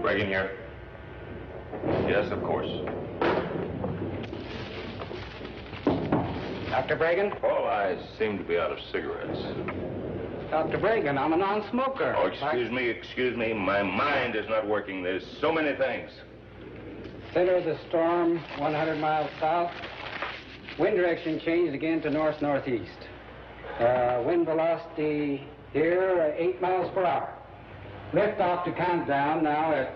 Reagan here. Yes, of course. Dr. Bragan? All eyes seem to be out of cigarettes. Dr. Bragan, I'm a non-smoker. Oh, excuse me. My mind is not working. There's so many things. Center of the storm, 100 miles south. Wind direction changed again to north-northeast. Wind velocity here, 8 miles per hour. Lift off to countdown now at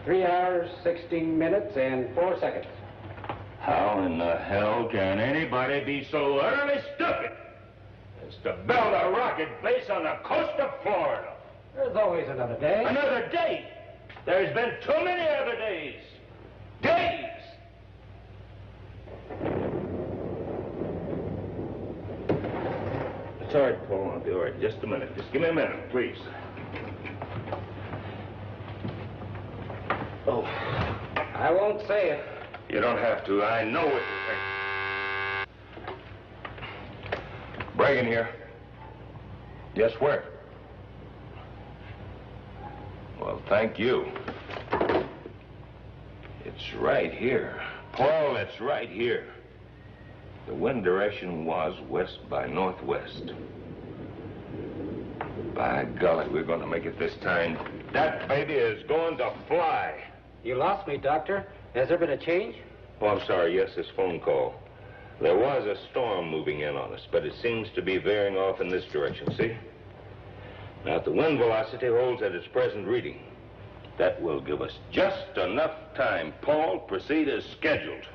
3 hours, 16 minutes, and 4 seconds. How in the hell can anybody be so utterly stupid as to build a rocket base on the coast of Florida? There's always another day. Another day? There's been too many other days. Days! It's all right, Paul. I'll be all right. Just a minute. Just give me a minute, please. Oh. I won't say it. You don't have to. I know what you think. Bragan here. Yes, where? Well, thank you. It's right here. Paul, it's right here. The wind direction was west by northwest. By golly, we're going to make it this time. That baby is going to fly. You lost me, Doctor. Has there been a change? Oh, I'm sorry. Yes, this phone call. There was a storm moving in on us, but it seems to be veering off in this direction, see? Now, if the wind velocity holds at its present reading, that will give us just enough time. Paul, proceed as scheduled.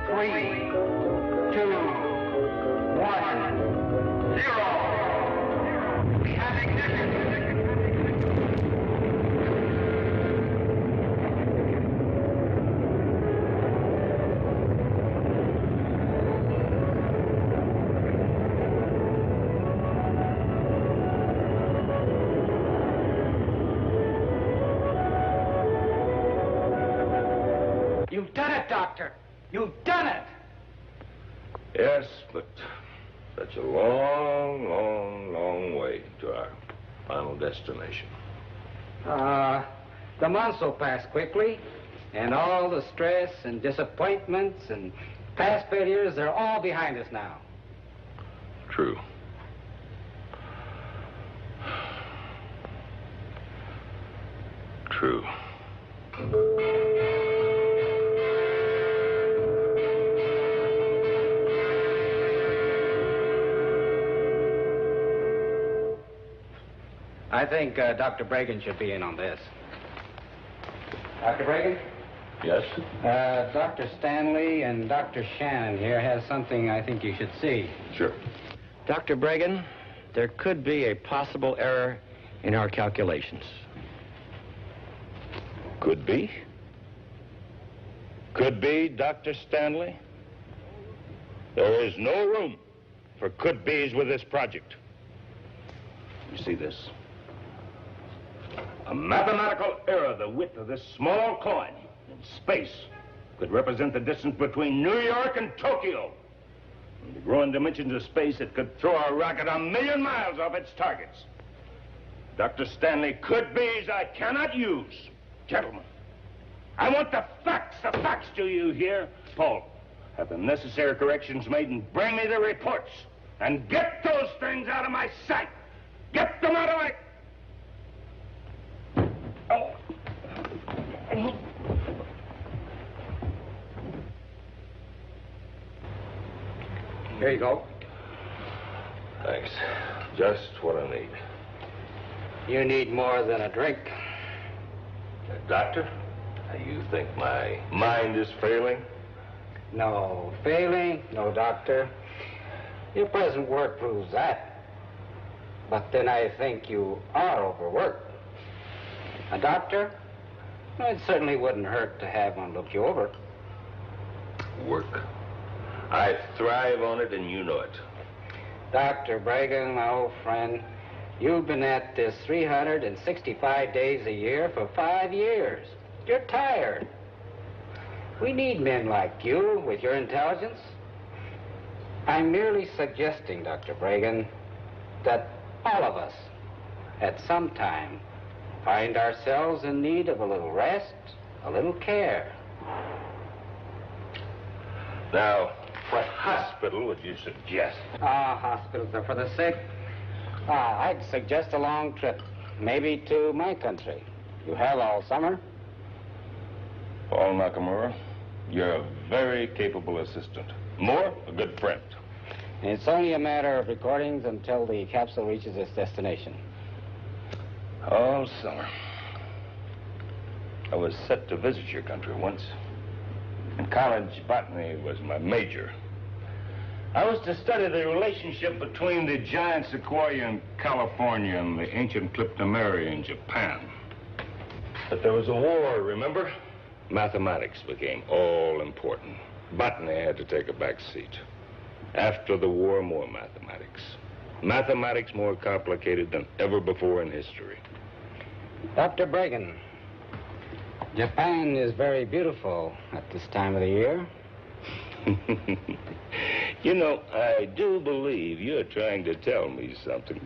3, 2, 1, 0. We have ignition. You've done it, Doctor. You've done it! Yes, but that's a long, long, long way to our final destination. The months will pass quickly, and all the stress and disappointments and past failures, they're all behind us now. True. True. I think Dr. Bragan should be in on this. Dr. Bragan? Yes? Dr. Stanley and Dr. Shannon here has something I think you should see. Sure. Dr. Bragan, there could be a possible error in our calculations. Could be. Could be, Dr. Stanley. There is no room for could-bes with this project. You see this? A mathematical error the width of this small coin in space could represent the distance between New York and Tokyo. In the growing dimensions of space, it could throw a rocket 1,000,000 miles off its targets. Dr. Stanley, could-bes I cannot use. Gentlemen, I want the facts. The facts, do you hear? Paul, have the necessary corrections made and bring me the reports. And get those things out of my sight. Get them out of my... Oh. Here you go. Thanks. Just what I need. You need more than a drink. Doctor, you think my mind is failing? No failing, no, Doctor. Your present work proves that. But then I think you are overworked. A doctor? It certainly wouldn't hurt to have one look you over. Work. I thrive on it, and you know it. Dr. Bragan, my old friend, you've been at this 365 days a year for 5 years. You're tired. We need men like you with your intelligence. I'm merely suggesting, Dr. Bragan, that all of us, at some time, find ourselves in need of a little rest, a little care. Now, what hospital would you suggest? Hospitals are for the sick. I'd suggest a long trip, maybe to my country. You have all summer. Paul Nakamura, you're a very capable assistant. Moore, a good friend. It's only a matter of recordings until the capsule reaches its destination. All summer. I was set to visit your country once. In college, botany was my major. I was to study the relationship between the giant sequoia in California and the ancient Cryptomeria in Japan. But there was a war, remember? Mathematics became all important. Botany had to take a back seat. After the war, more mathematics. Mathematics more complicated than ever before in history. Dr. Bragan, Japan is very beautiful at this time of the year. You know, I do believe you're trying to tell me something.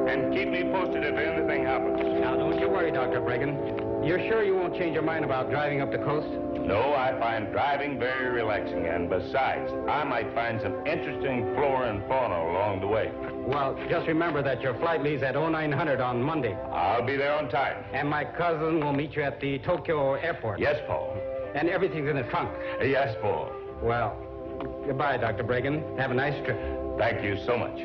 And keep me posted if anything happens. Now, don't you worry, Dr. Bragan. You're sure you won't change your mind about driving up the coast? No, I find driving very relaxing, and besides, I might find some interesting flora and fauna along the way. Well, just remember that your flight leaves at 0900 on Monday. I'll be there on time. And my cousin will meet you at the Tokyo airport. Yes, Paul. And everything's in the trunk. Yes, Paul. Well, goodbye, Dr. Bragan. Have a nice trip. Thank you so much.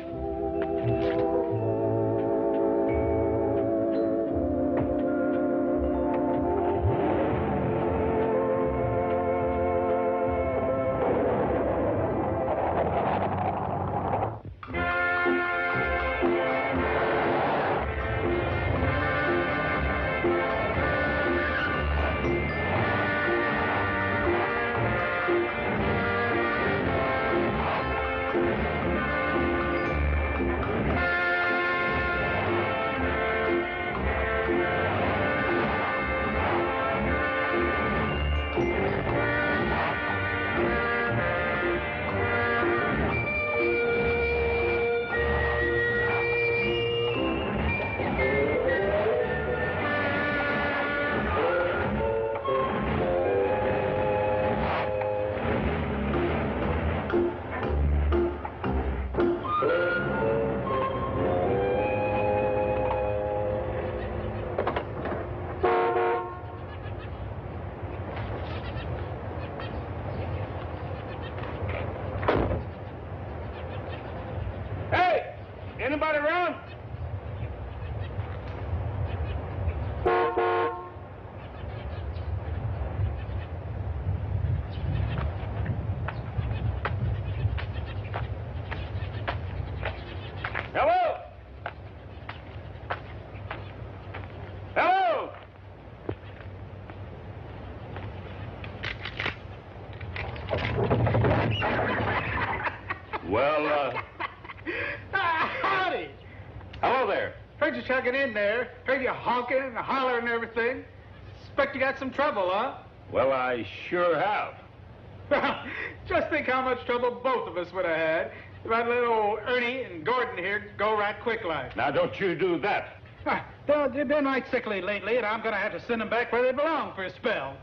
Anybody around? Hello? Hello? Well, Howdy. hello there. Heard you chugging in there. Heard you honking and hollering and everything. Expect you got some trouble, huh? Well, I sure have. Just think how much trouble both of us would have had if I'd let old Ernie and Gordon here go right quick like. Now, don't you do that. They've been right sickly lately, and I'm going to have to send them back where they belong for a spell.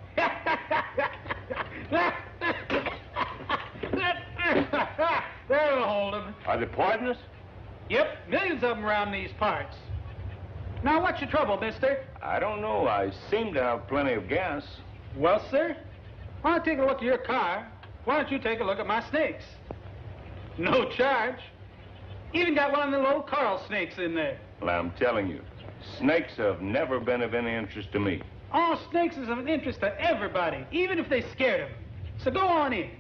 There'll hold them. Are they poisonous? Yep, millions of them around these parts. Now, what's your trouble, mister? I don't know. I seem to have plenty of gas. Well, sir, why don't you take a look at your car? Why don't you take a look at my snakes? No charge. Even got one of the old coral snakes in there. Well, I'm telling you, snakes have never been of any interest to me. All snakes is of interest to everybody, even if they scared them. So go on in.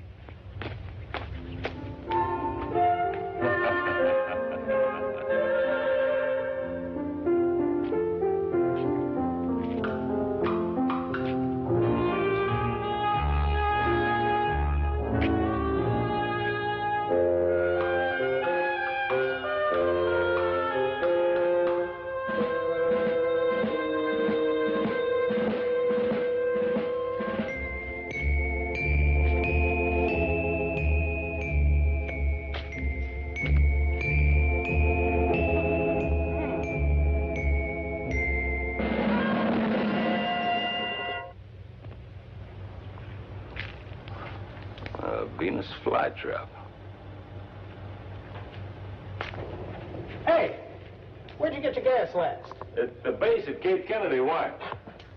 Venus flytrap. Hey, where'd you get your gas last? At the base at Cape Kennedy, why?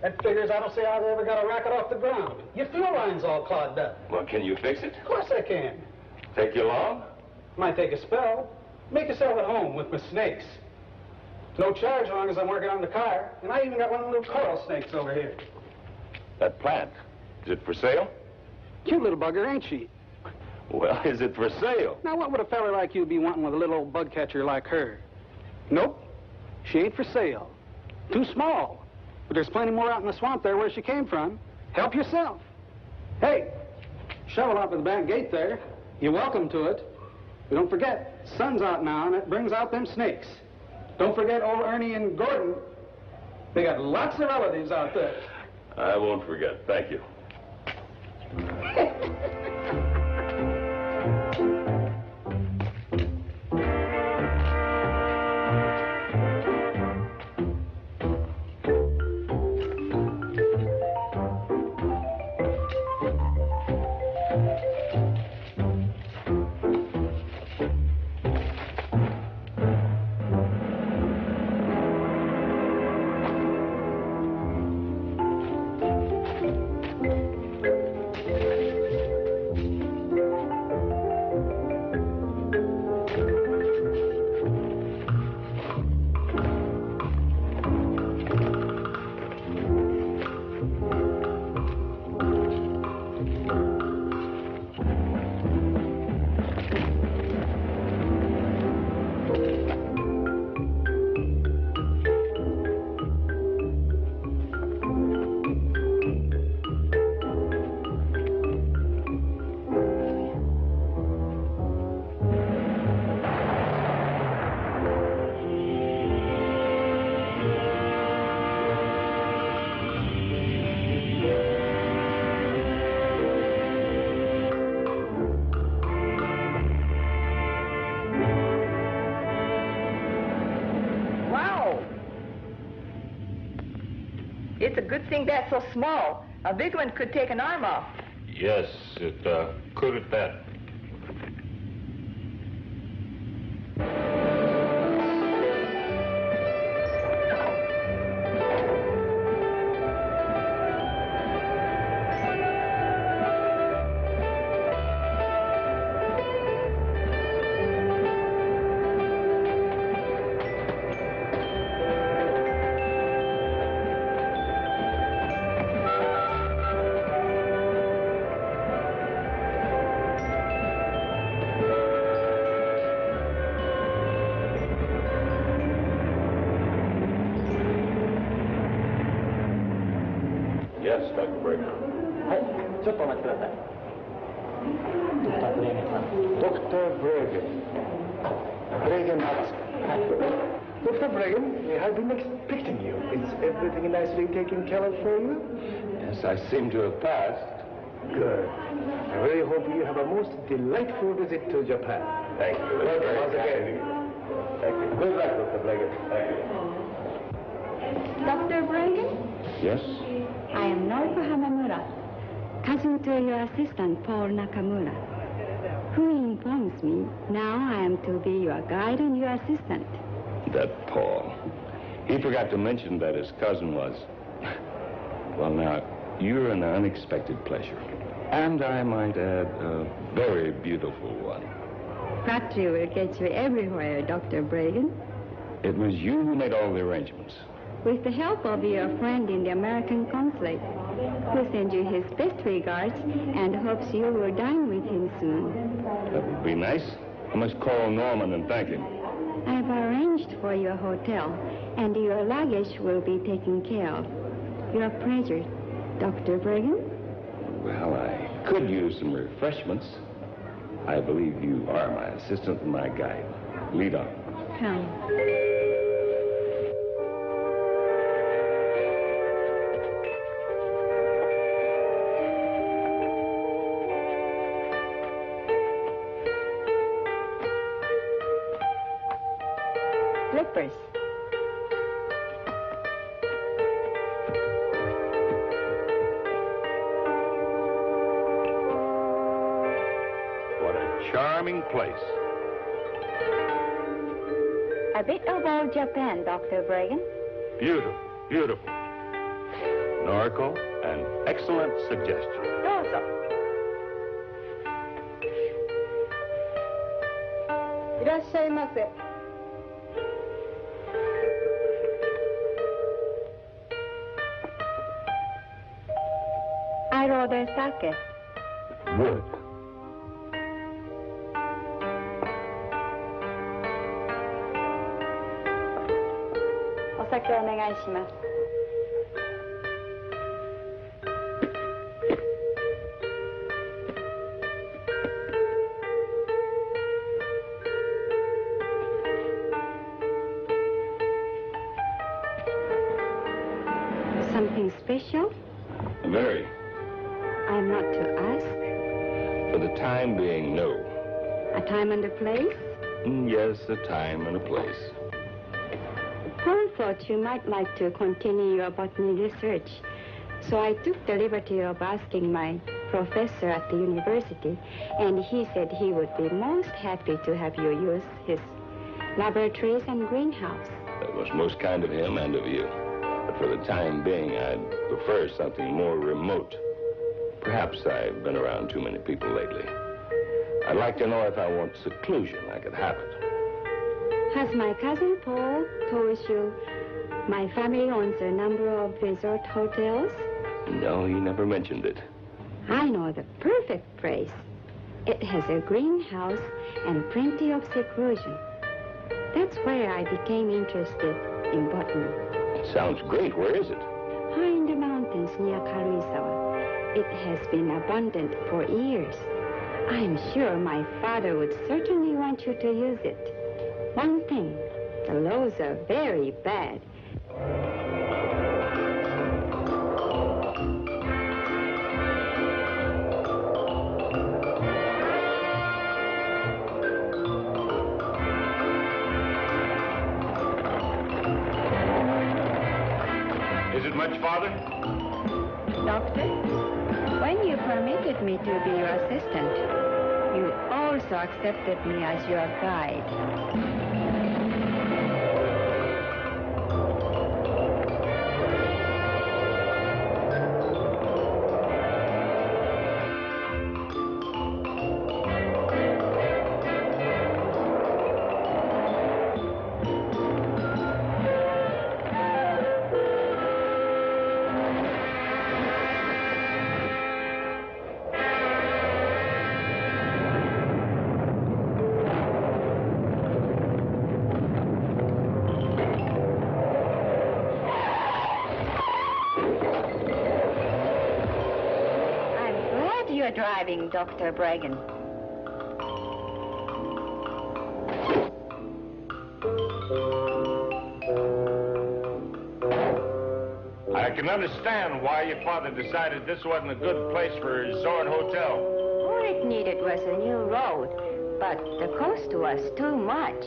That figures I don't see how they ever got a rocket off the ground. Your fuel line's all clogged up. Well, can you fix it? Of course I can. Take you long? Might take a spell. Make yourself at home with my snakes. No charge as long as I'm working on the car. And I even got one of the little coral snakes over here. That plant, is it for sale? Cute little bugger, ain't she? Well, is it for sale? Now, what would a fella like you be wanting with a little old bug catcher like her? Nope. She ain't for sale. Too small. But there's plenty more out in the swamp there where she came from. Help yourself. Hey, shovel out by the back gate there. You're welcome to it. But don't forget, sun's out now, and it brings out them snakes. Don't forget old Ernie and Gordon. They got lots of relatives out there. I won't forget. Thank you. It's a good thing that's so small. A big one could take an arm off. Yes, it could at that. Yes, Dr. Bregan. はい、ちょっとお待ちください。Dr. Bregan. Bregan asked. Dr. Bregan, I've been expecting you. Is everything nicely taken care of for you? Yes, I seem to have passed. Good. I really hope you have a most delightful visit to Japan. Thank you. That's Welcome very once kind again. of you. Thank you. Good luck, Dr. Bregan. Thank you. Dr. Bregan, Yes? I am Noriko Hamamura, cousin to your assistant, Paul Nakamura, who informs me now I am to be your guide and your assistant. That Paul. He forgot to mention that his cousin was... Well, now, you're an unexpected pleasure. And I might add, a very beautiful one. Flattery will get you everywhere, Dr. Bregan. It was you who made all the arrangements. With the help of your friend in the American consulate, who sends you his best regards and hopes you will dine with him soon. That would be nice. I must call Norman and thank him. I have arranged for your hotel, and your luggage will be taken care of. Your pleasure, Dr. Bregan. Well, I could use some refreshments. I believe you are my assistant and my guide. Lead on. Come. Slippers. charming place. A bit of old Japan, Dr. Bregan. Beautiful, beautiful. Norco, an excellent suggestion. Dozo. いらっしゃいませ。I order sake. Good. お酒お願いします。Something special? Very. I'm not to ask. For the time being, no. A time and a place? Yes, a time and a place. Paul thought you might like to continue your botany research, so I took the liberty of asking my professor at the university, and he said he would be most happy to have you use his laboratories and greenhouse. That was most kind of him and of you. But for the time being, I'd prefer something more remote. Perhaps I've been around too many people lately. I'd like to know if I want seclusion, I could have it. Has my cousin Paul told you my family owns a number of resort hotels? No, he never mentioned it. I know the perfect place. It has a greenhouse and plenty of seclusion. That's where I became interested in botany. It sounds great. Where is it? High in the mountains near Karuizawa. It has been abundant for years. I'm sure my father would certainly want you to use it. One thing, the laws are very bad. Is it much farther? Doctor, when you permitted me to be your assistant, you also accepted me as your guide. You're driving, Dr. Bregan. I can understand why your father decided this wasn't a good place for a resort hotel. All it needed was a new road, but the cost was too much.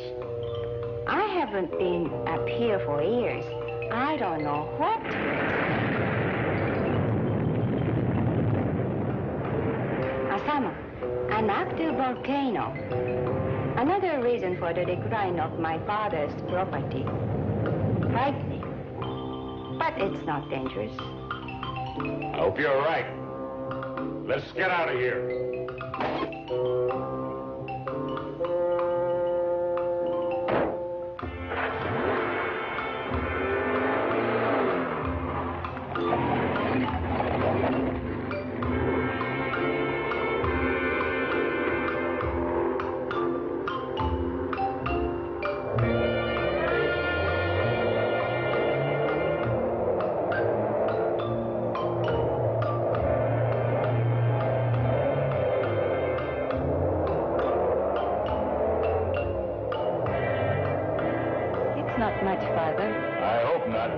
I haven't been up here for years. I don't know what to expect. Asama, an active volcano. Another reason for the decline of my father's property. Frightening. But it's not dangerous. I hope you're right. Let's get out of here. Not much farther. I hope not.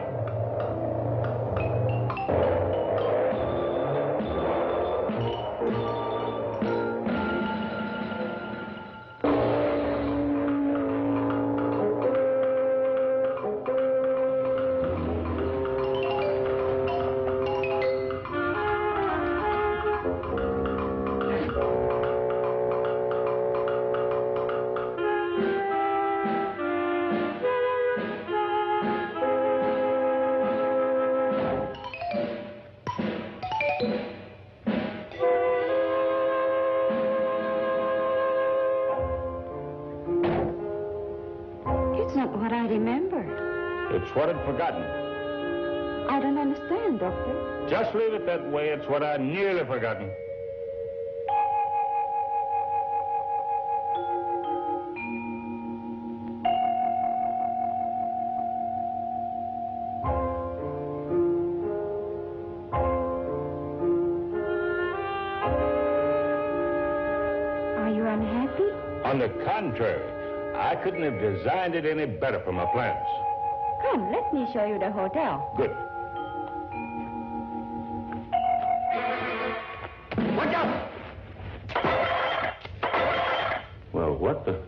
remember. It's what I'd forgotten. I don't understand, Doctor. Just leave it that way. It's what I'd nearly forgotten. Are you unhappy? On the contrary, I couldn't have designed it any better for my plans. Come, let me show you the hotel. Good. Watch out! Well, what the...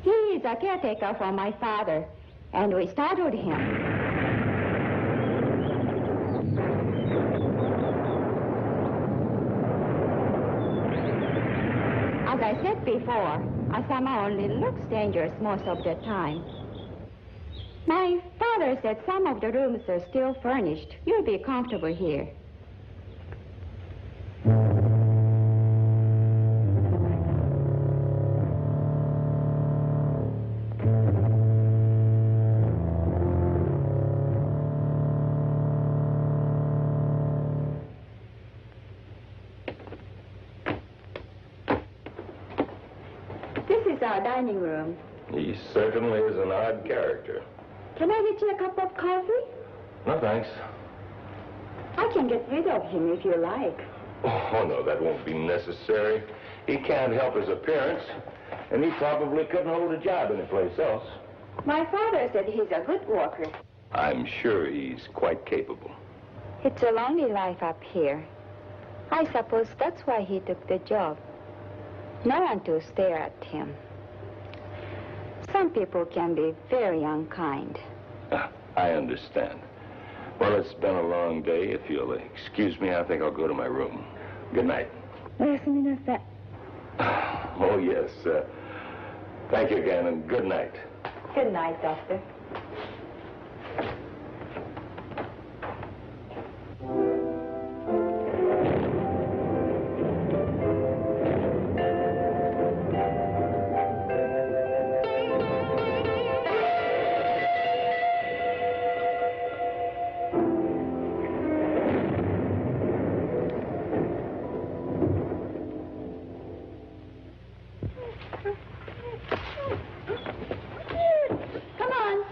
He is a caretaker for my father, and we startled him. As I said before, Asama only looks dangerous most of the time. My father said some of the rooms are still furnished. You'll be comfortable here. This is our dining room. He certainly is an odd character. Can I get you a cup of coffee? No, thanks. I can get rid of him if you like. Oh, no, that won't be necessary. He can't help his appearance, and he probably couldn't hold a job anyplace else. My father said he's a good worker. I'm sure he's quite capable. It's a lonely life up here. I suppose that's why he took the job. No one to stare at him. Some people can be very unkind. I understand. Well, it's been a long day. If you'll excuse me, I think I'll go to my room. Good night. Oh, yes. Thank you again, and good night. Good night, Doctor. Come on.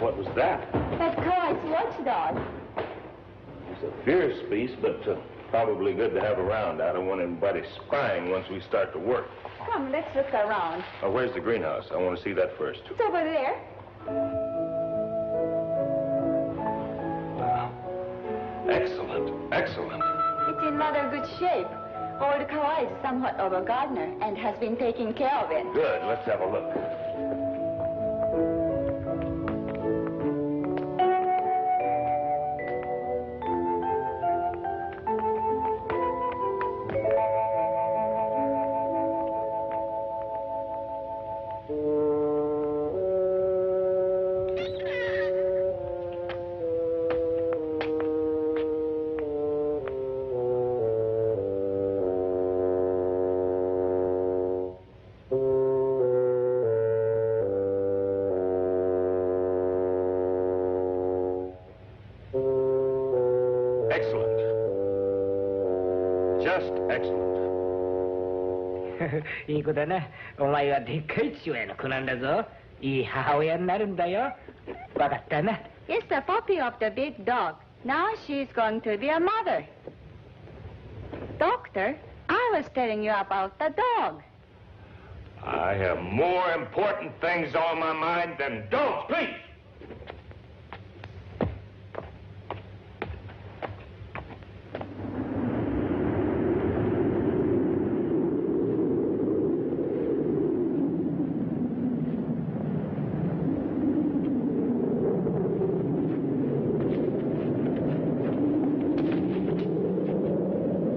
What was that? That's Clyde's watchdog. He's a fierce beast, but probably good to have around. I don't want anybody spying once we start to work. Come, let's look around. Oh, where's the greenhouse? I want to see that first. It's over there. Wow. Excellent. Excellent. It's in rather good shape. Old Kawai is somewhat of a gardener and has been taking care of it. Good. Let's have a look. Excellent. Just excellent. いい子だな。お前はでっかい父親の子なんだぞ。いい母親になるんだよ。わかったな。 It's the puppy of the big dog. Now she's going to be a mother. Doctor, I was telling you about the dog. I have more important things on my mind than dogs, please.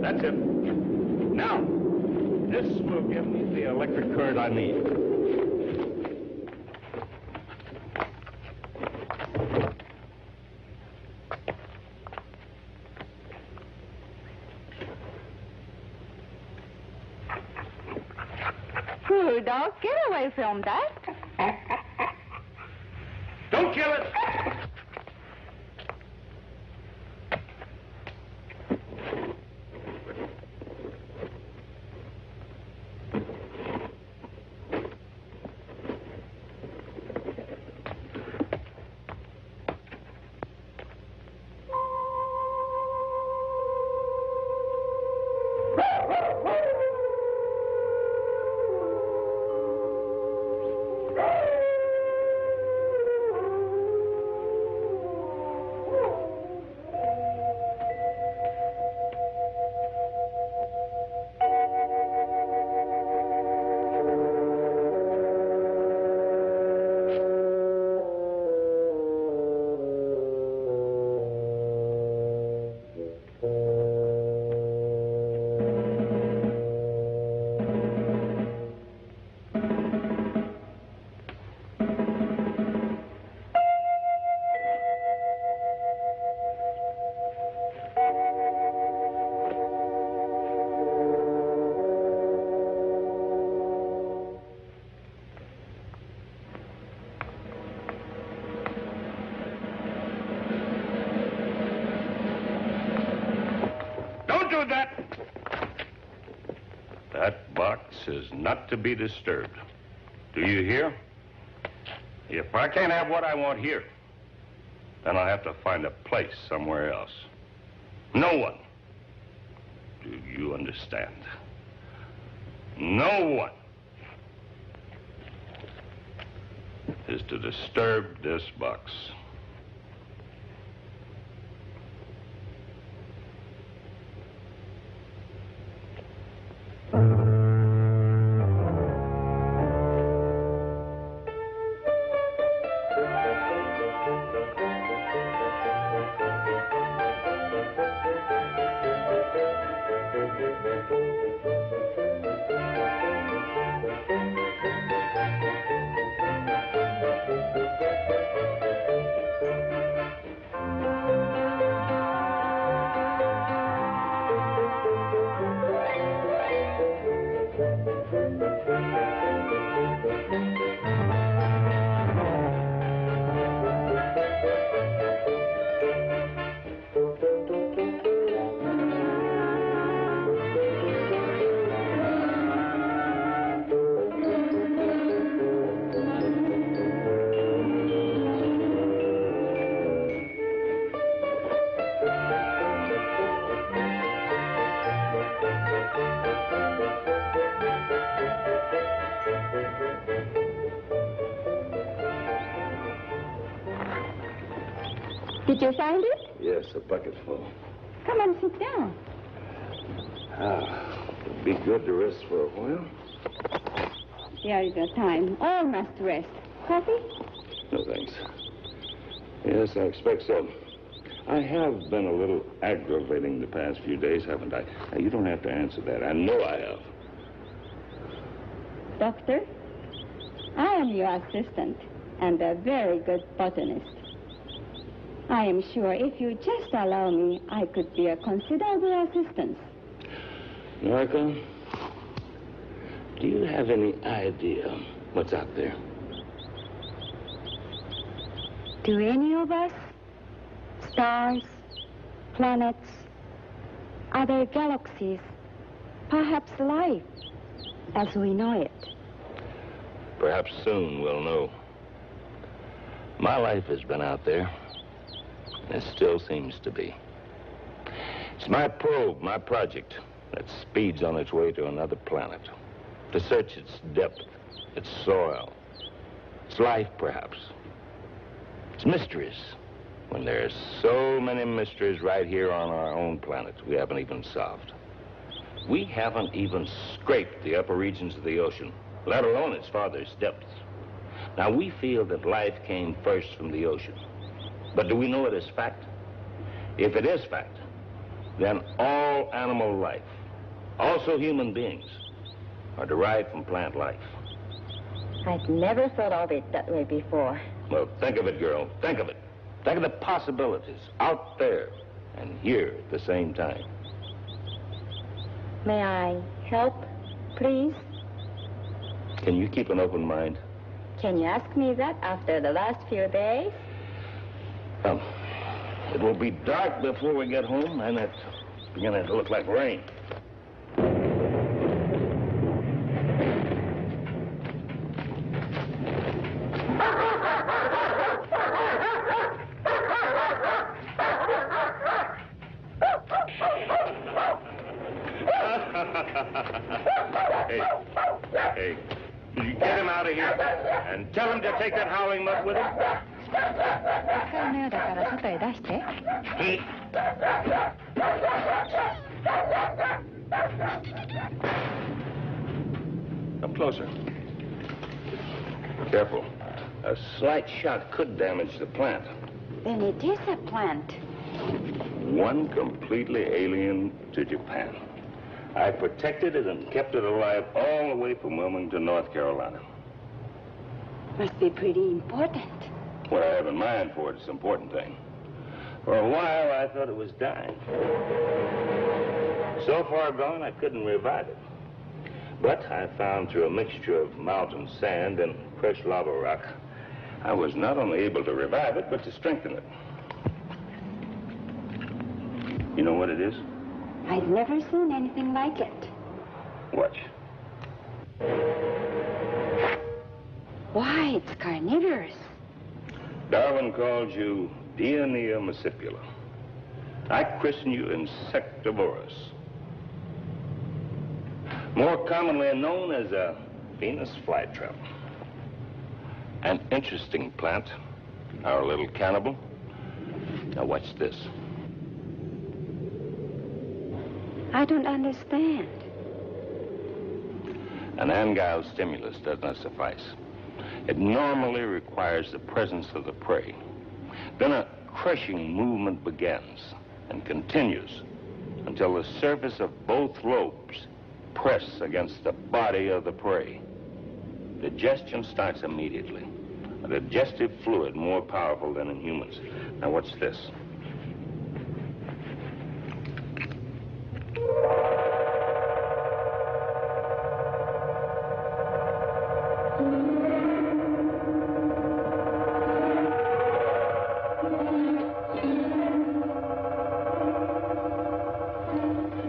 That's it. Now, this will give me the electric current I need. Rudolph, get away from that. Don't kill it! That box is not to be disturbed. Do you hear? If I can't have what I want here, then I'll have to find a place somewhere else. No one, do you understand? No one is to disturb this box. Did you find it? Yes, a bucket full. Come on, sit down. It'd be good to rest for a while. There is a time. All must rest. Coffee? No, thanks. Yes, I expect so. I have been a little aggravating the past few days, haven't I? Now, you don't have to answer that. I know I have. Doctor, I am your assistant and a very good botanist. I am sure if you just allow me, I could be a considerable assistance. Norika, do you have any idea what's out there? Do any of us? Stars, planets, other galaxies, perhaps life as we know it. Perhaps soon we'll know. My life has been out there. It still seems to be. It's my probe, my project, that speeds on its way to another planet, to search its depth, its soil, its life, perhaps. Its mysteries, when there's so many mysteries right here on our own planet we haven't even solved. We haven't even scraped the upper regions of the ocean, let alone its farthest depths. Now, we feel that life came first from the ocean. But do we know it as fact? If it is fact, then all animal life, also human beings, are derived from plant life. I'd never thought of it that way before. Well, think of it, girl. Think of it. Think of the possibilities out there and here at the same time. May I help, please? Can you keep an open mind? Can you ask me that after the last few days? It will be dark before we get home, and it's beginning to look like rain. Hey, you get him out of here and tell him to take that howling mutt with him. 使うのよだから外へ出して。Come closer. Careful. A slight shot could damage the plant. Then it is a plant. One completely alien to Japan. I protected it and kept it alive all the way from Wilmington, North Carolina. Must be pretty important. What I have in mind for it's an important thing. For a while, I thought it was dying. So far gone, I couldn't revive it. But I found through a mixture of mountain sand and fresh lava rock, I was not only able to revive it, but to strengthen it. You know what it is? I've never seen anything like it. Watch. Why, it's carnivorous. Darwin calls you Dionea muscipula. I christen you Insectivorous. More commonly known as a Venus flytrap. An interesting plant, our little cannibal. Now watch this. I don't understand. An angile stimulus does not suffice. It normally requires the presence of the prey. Then a crushing movement begins and continues until the surface of both lobes press against the body of the prey. Digestion starts immediately. A digestive fluid more powerful than in humans. Now watch this.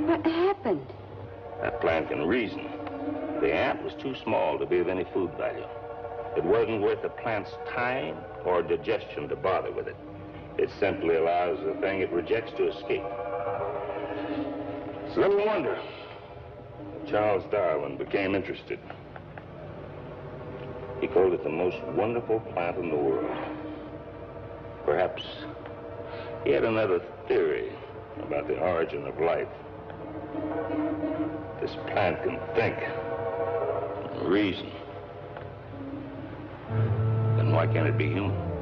What happened? That plant can reason. The ant was too small to be of any food value. It wasn't worth the plant's time or digestion to bother with it. It simply allows the thing it rejects to escape. It's little wonder Charles Darwin became interested. He called it the most wonderful plant in the world. Perhaps he had another theory about the origin of life. This plant can think and reason. Then why can't it be human?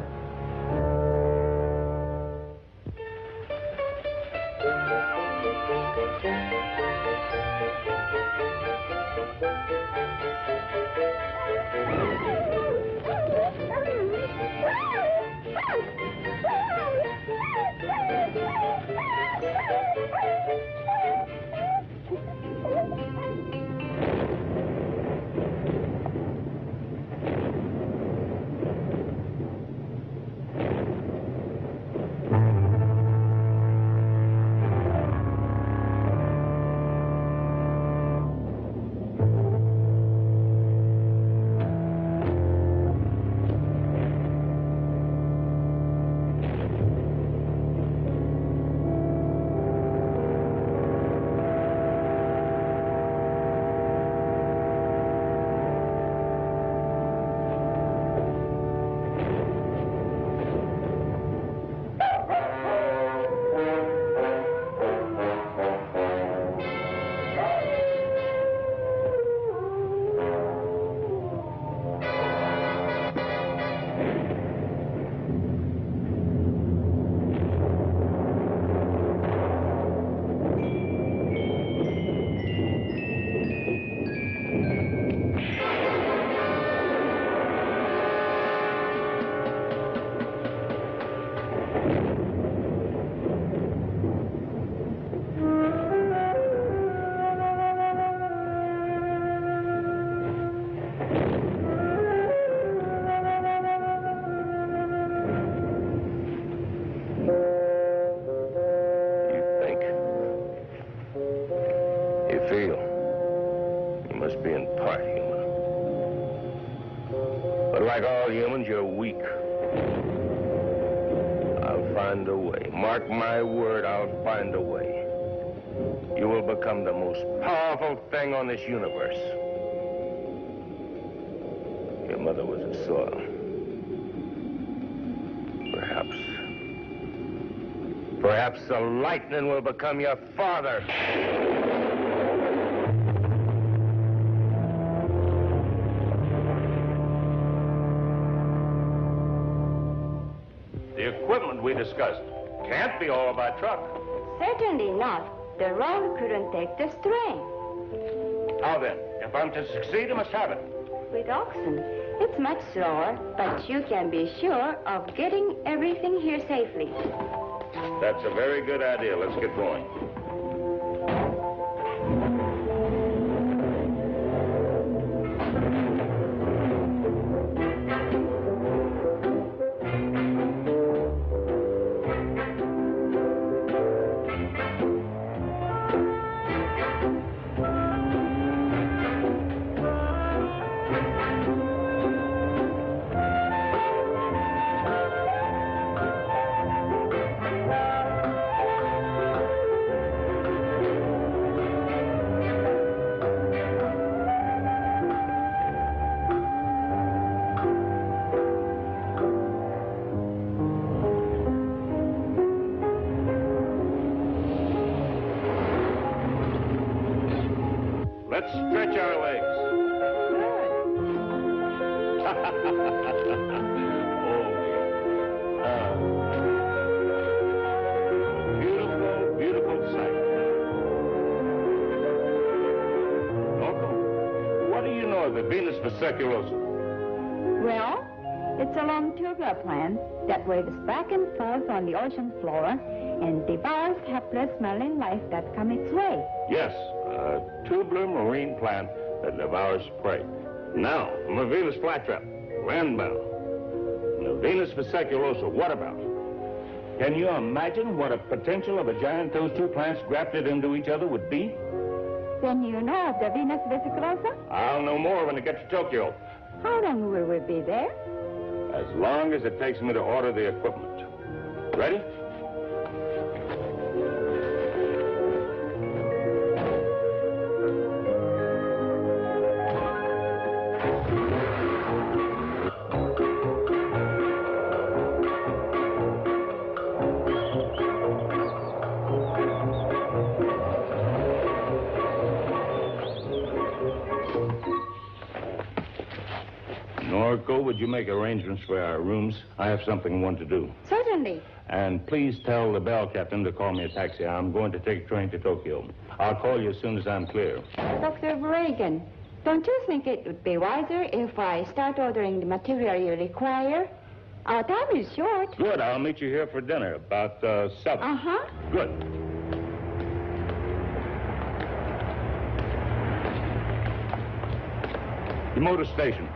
feel. You must be in part human. But like all humans, you're weak. I'll find a way. Mark my word, I'll find a way. You will become the most powerful thing on this universe. Your mother was a soil. Perhaps the lightning will become your father. The equipment we discussed can't be all by truck. Certainly not. The road couldn't take the strain. How then? If I'm to succeed, I must have it. With oxen, it's much slower, but you can be sure of getting everything here safely. That's a very good idea. Let's get going. Let's stretch our legs. Beautiful, beautiful sight. Norco, what do you know of the Venus vesiculosa? Well, it's a long tubular plant that waves back and forth on the ocean floor and devours hapless marine life that come its way. Yes, a tubular marine plant that devours prey. Now, from a Venus flytrap, landbound. The Venus vesiculosa, what about? Can you imagine what a potential of a giant those two plants grafted into each other would be? Then you know of the Venus vesiculosa? I'll know more when I get to Tokyo. How long will we be there? As long as it takes me to order the equipment. Ready? Norco, would you make arrangements for our rooms? I have something I want to do. Certainly. And please tell the bell captain to call me a taxi. I'm going to take a train to Tokyo. I'll call you as soon as I'm clear. Dr. Reagan, don't you think it would be wiser if I start ordering the material you require? Our time is short. Good. I'll meet you here for dinner about 7. Uh-huh. Good. The motor station.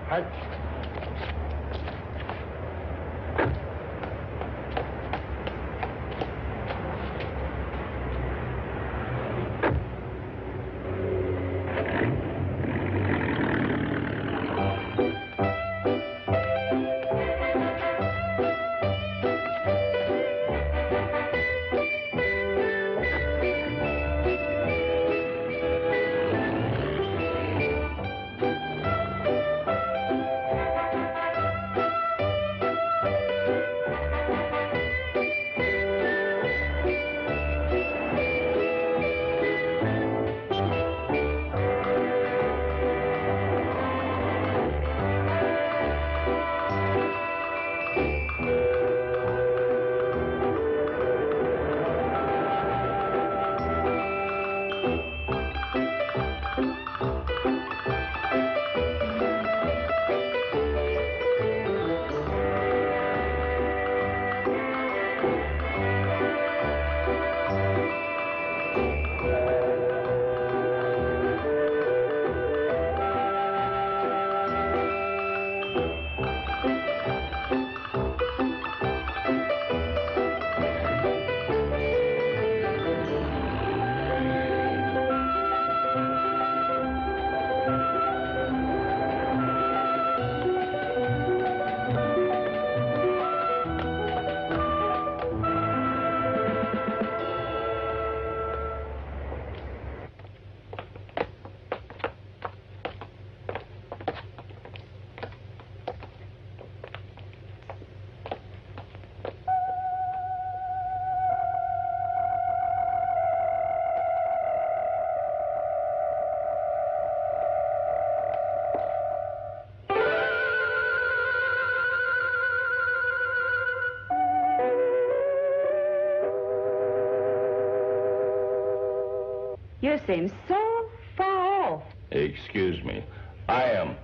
You seem so far off. Excuse me. I am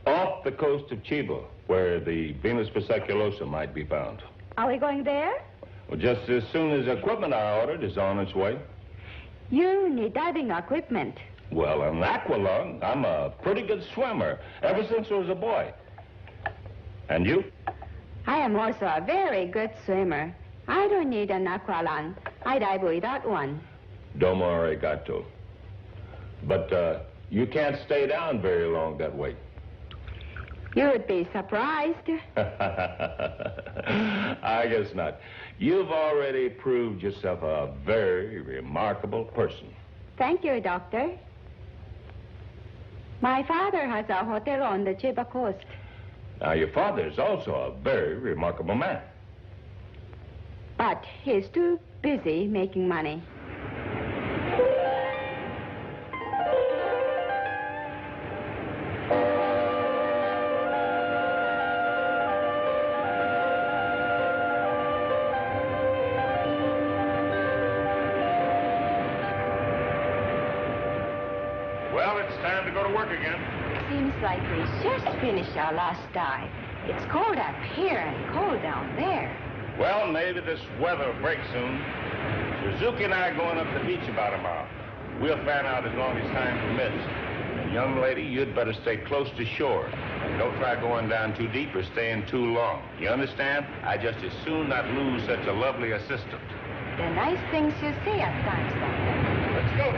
off the coast of Chiba, where the Venus versiculosa might be found. Are we going there? Well, just as soon as equipment I ordered is on its way. You need diving equipment. Well, an aqualung. I'm a pretty good swimmer, ever since I was a boy. And you? I am also a very good swimmer. I don't need an aqualung. I dive without one. Domo arigato. But you can't stay down very long that way. You would be surprised. I guess not. You've already proved yourself a very remarkable person. Thank you, Doctor. My father has a hotel on the Chiba coast. Now, your father is also a very remarkable man. But he's too busy making money. Well, it's time to go to work again. Seems like we just finished our last dive. It's cold up here and cold down there. Well, maybe this weather will break soon. Suzuki and I are going up the beach about tomorrow. We'll fan out as long as time permits. And young lady, you'd better stay close to shore. Don't try going down too deep or staying too long. You understand? I just as soon not lose such a lovely assistant. The nice things you say at times, Doctor. Let's go.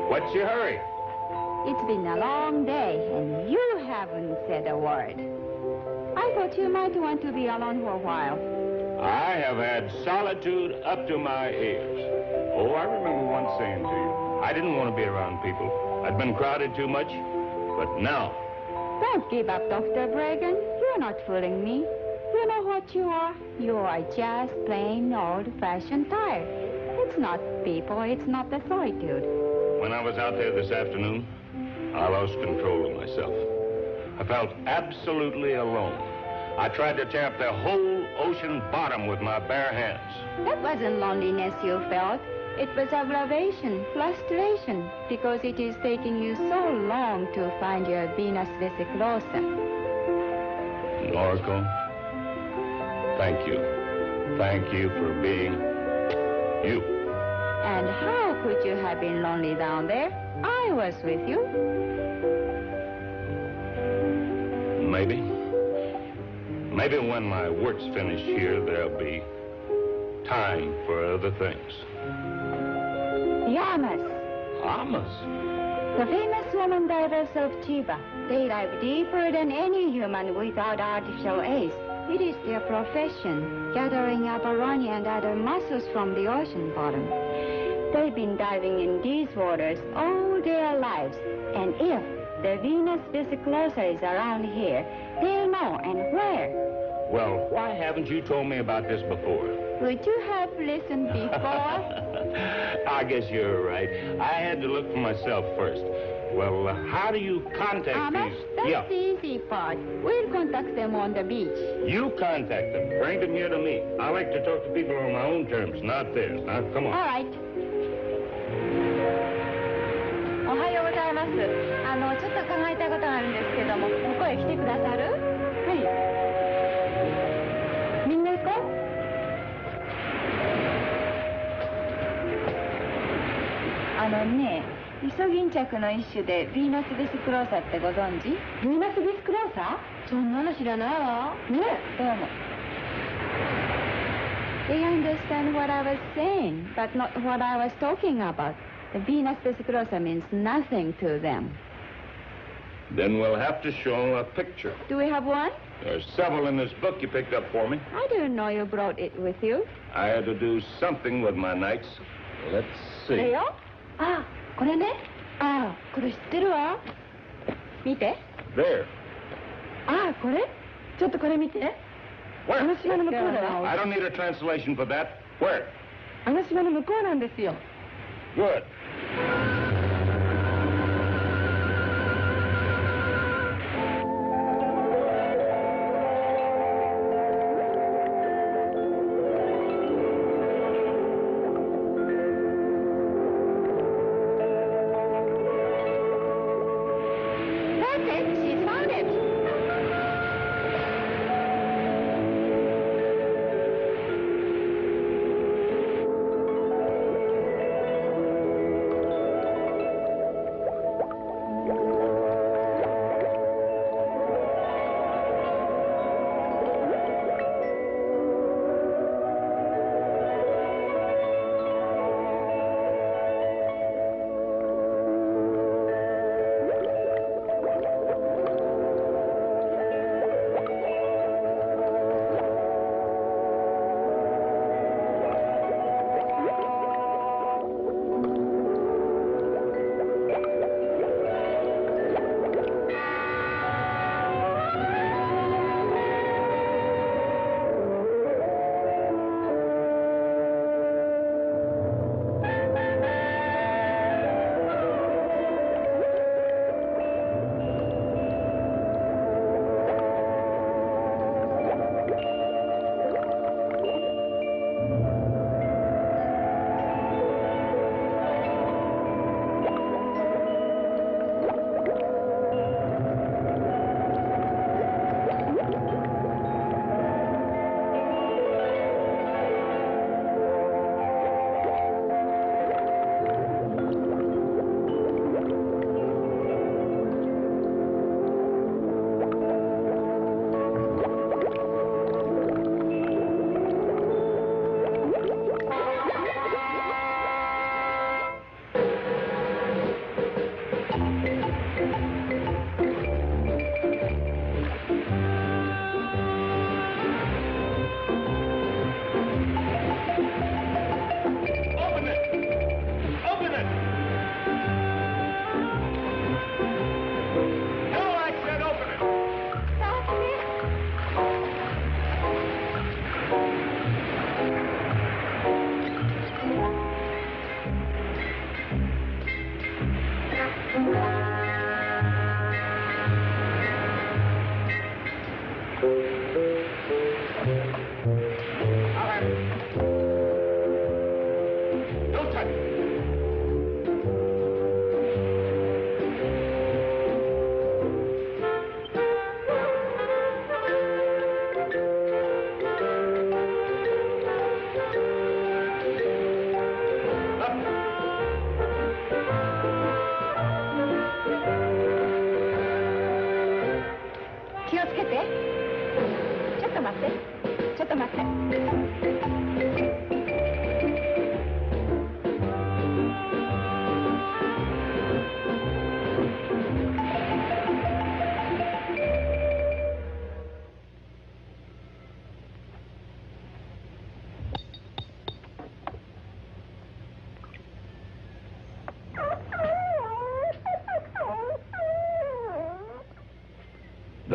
What's your hurry? It's been a long day, and you haven't said a word. I thought you might want to be alone for a while. I have had solitude up to my ears. Oh, I remember once saying to you, I didn't want to be around people. I'd been crowded too much. But now... Don't give up, Dr. Bregan. You're not fooling me. You know what you are? You are just plain old-fashioned tired. It's not people, it's not the solitude. When I was out there this afternoon, I lost control of myself. I felt absolutely alone. I tried to tear up the whole ocean bottom with my bare hands. That wasn't loneliness you felt. It was aggravation, frustration, because it is taking you so long to find your Venus versiculosa. Noriko, thank you. Thank you for being you. And how could you have been lonely down there? I was with you. Maybe when my work's finished here, there'll be time for other things. Llamas, Llamas? the famous woman divers of Chiba. They dive deeper than any human without artificial aids. It is their profession, gathering abalone and other mussels from the ocean bottom. They've been diving in these waters all their lives, and if the Venus vesiclosa is around here, they'll know, and where. Well, why haven't you told me about this before? Would you have listened before? I guess you're right. I had to look for myself first. Well, how do you contact Amos, these? that's the easy part. We'll contact them on the beach. You contact them. Bring them here to me. I like to talk to people on my own terms, not theirs. Now, come on. All right. おはようございます。ちょっと考えたいことがあるんですけども、向こうへ来てくださる？はい。みんな行こう。ね、イソギンチャクの一種でヴィーナスベスクローサってご存知？ヴィーナスベスクローサ？そんなの知らないわ。ね、どうも。They understand what I was saying, but not what I was talking about. The Venus vesiclosa means nothing to them. Then we'll have to show them a picture. Do we have one? There's several in this book you picked up for me. I didn't know you brought it with you. I had to do something with my nights. Let's see. これよ。あ、これね。あ、これ知ってるわ。見て。There. あ、これ？ちょっとこれ見て。 Where? あの島の向こうだわ。 I don't need a translation for that. Where? あの島の向こうなんですよ。 Good. That's it. She's found it.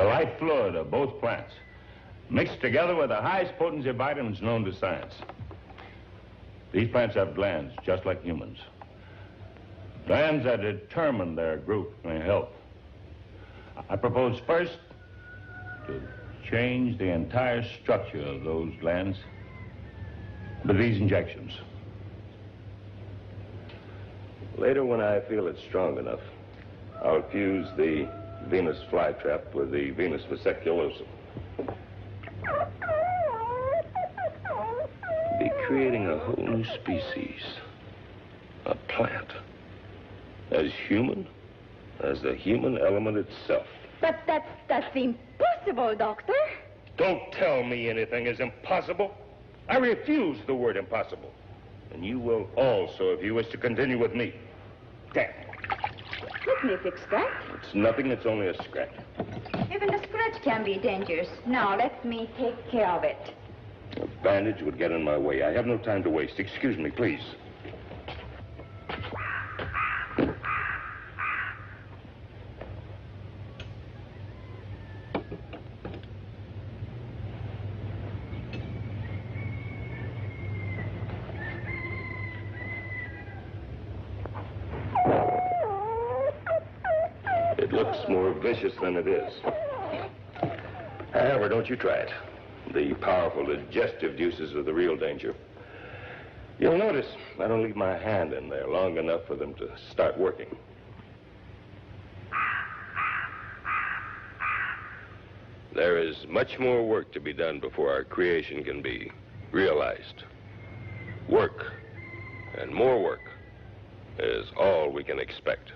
the life fluid of both plants, mixed together with the highest potency vitamins known to science. These plants have glands just like humans. Glands that determine their growth and health. I propose first to change the entire structure of those glands with these injections. Later, when I feel it's strong enough, I'll fuse the Venus flytrap with the Venus vesiculosum. Be creating a whole new species, a plant, as human as the human element itself. But that's impossible, Doctor. Don't tell me anything is impossible. I refuse the word impossible. And you will also if you wish to continue with me. There. Let me fix that. It's nothing, it's only a scratch. Even the scratch can be dangerous. Now, let me take care of it. A bandage would get in my way. I have no time to waste. Excuse me, please. It looks more vicious than it is. However, don't you try it. The powerful digestive juices are the real danger. You'll notice I don't leave my hand in there long enough for them to start working. There is much more work to be done before our creation can be realized. Work, and more work, is all we can expect.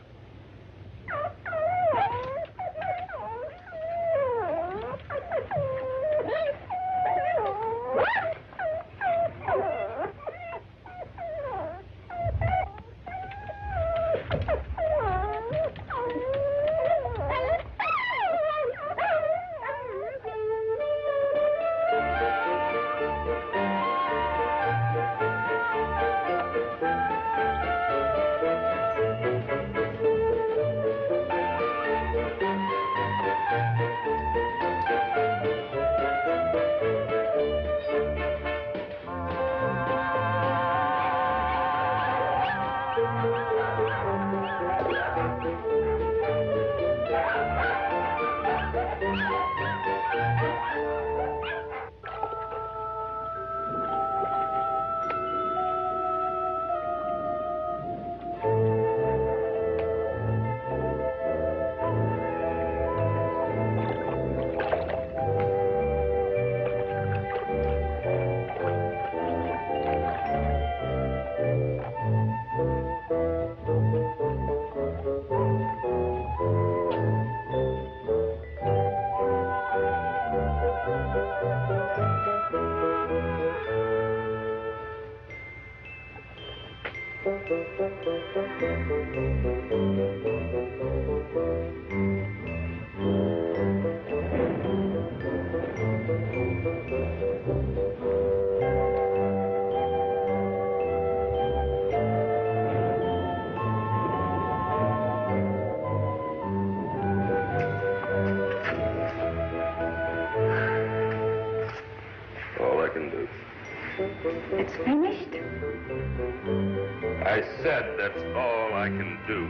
It's finished? I said that's all I can do.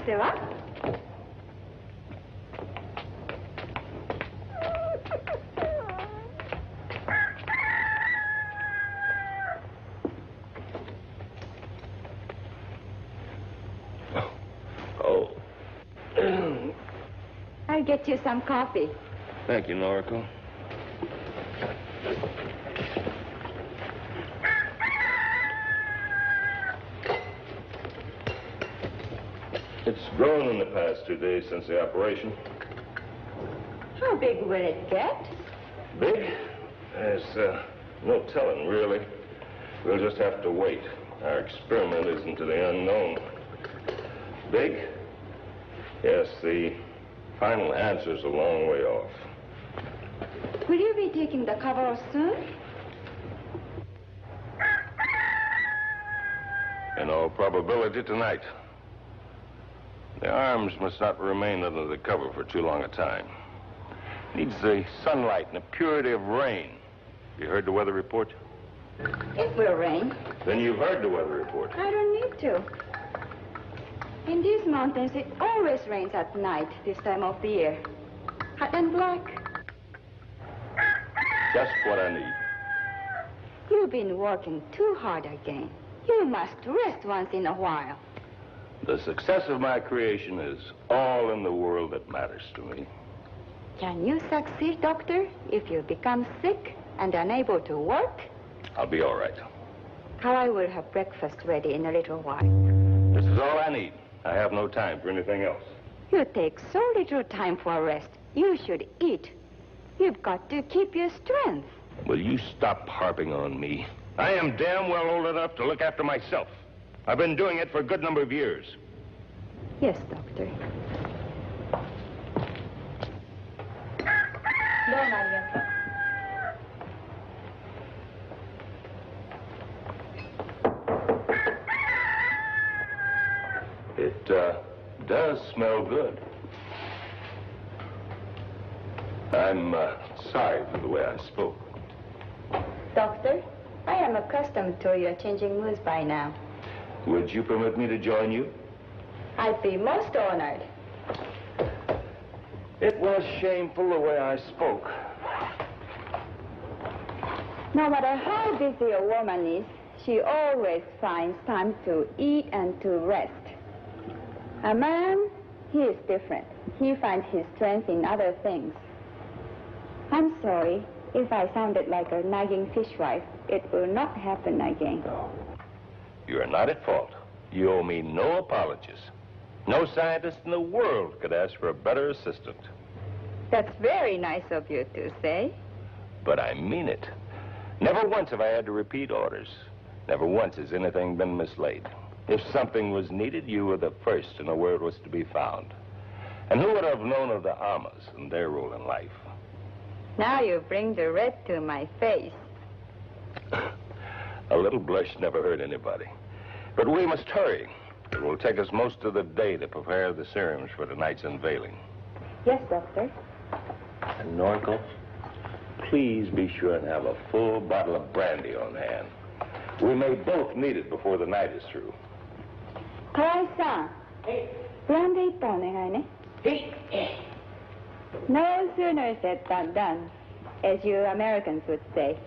ますわ。Oh. I'll get you some coffee. Thank you, Noriko. It's grown in the past 2 days since the operation. How big will it get? Big? There's no telling, really. We'll just have to wait. Our experiment is into the unknown. Big? Yes, the final answer's a long way off. Will you be taking the cover off soon? In all probability, tonight. The arms must not remain under the cover for too long a time. Needs the sunlight and the purity of rain. You heard the weather report? It will rain. Then you've heard the weather report. I don't need to. In these mountains, it always rains at night this time of the year. Hot and black. Just what I need. You've been working too hard again. You must rest once in a while. The success of my creation is all in the world that matters to me. Can you succeed, Doctor, if you become sick and unable to work? I'll be all right. Kawai will have breakfast ready in a little while. This is all I need. I have no time for anything else. You take so little time for rest. You should eat. You've got to keep your strength. Will you stop harping on me? I am damn well old enough to look after myself. I've been doing it for a good number of years. Yes, Doctor. It does smell good. I'm sorry for the way I spoke. Doctor, I am accustomed to your changing moods by now. Would you permit me to join you? I'd be most honored. It was shameful the way I spoke. No matter how busy a woman is, she always finds time to eat and to rest. A man, he is different. He finds his strength in other things. I'm sorry if I sounded like a nagging fishwife. It will not happen again. No. You are not at fault. You owe me no apologies. No scientist in the world could ask for a better assistant. That's very nice of you to say. But I mean it. Never once have I had to repeat orders. Never once has anything been mislaid. If something was needed, you were the first to know where it was to be found. And who would have known of the Amas and their role in life? Now you bring the red to my face. A little blush never hurt anybody. But we must hurry. It will take us most of the day to prepare the serums for tonight's unveiling. Yes, Doctor. And Noriko, please be sure and have a full bottle of brandy on hand. We may both need it before the night is through. Kawai-san. Brandy 一本お願いね。No sooner said than done, as you Americans would say.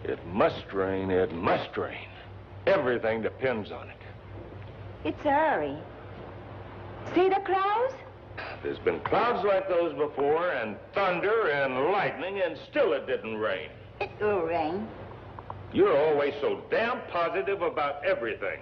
It must rain, it must rain. Everything depends on it. It's early. See the clouds? There's been clouds like those before, and thunder and lightning, and still it didn't rain. It will rain. You're always so damn positive about everything.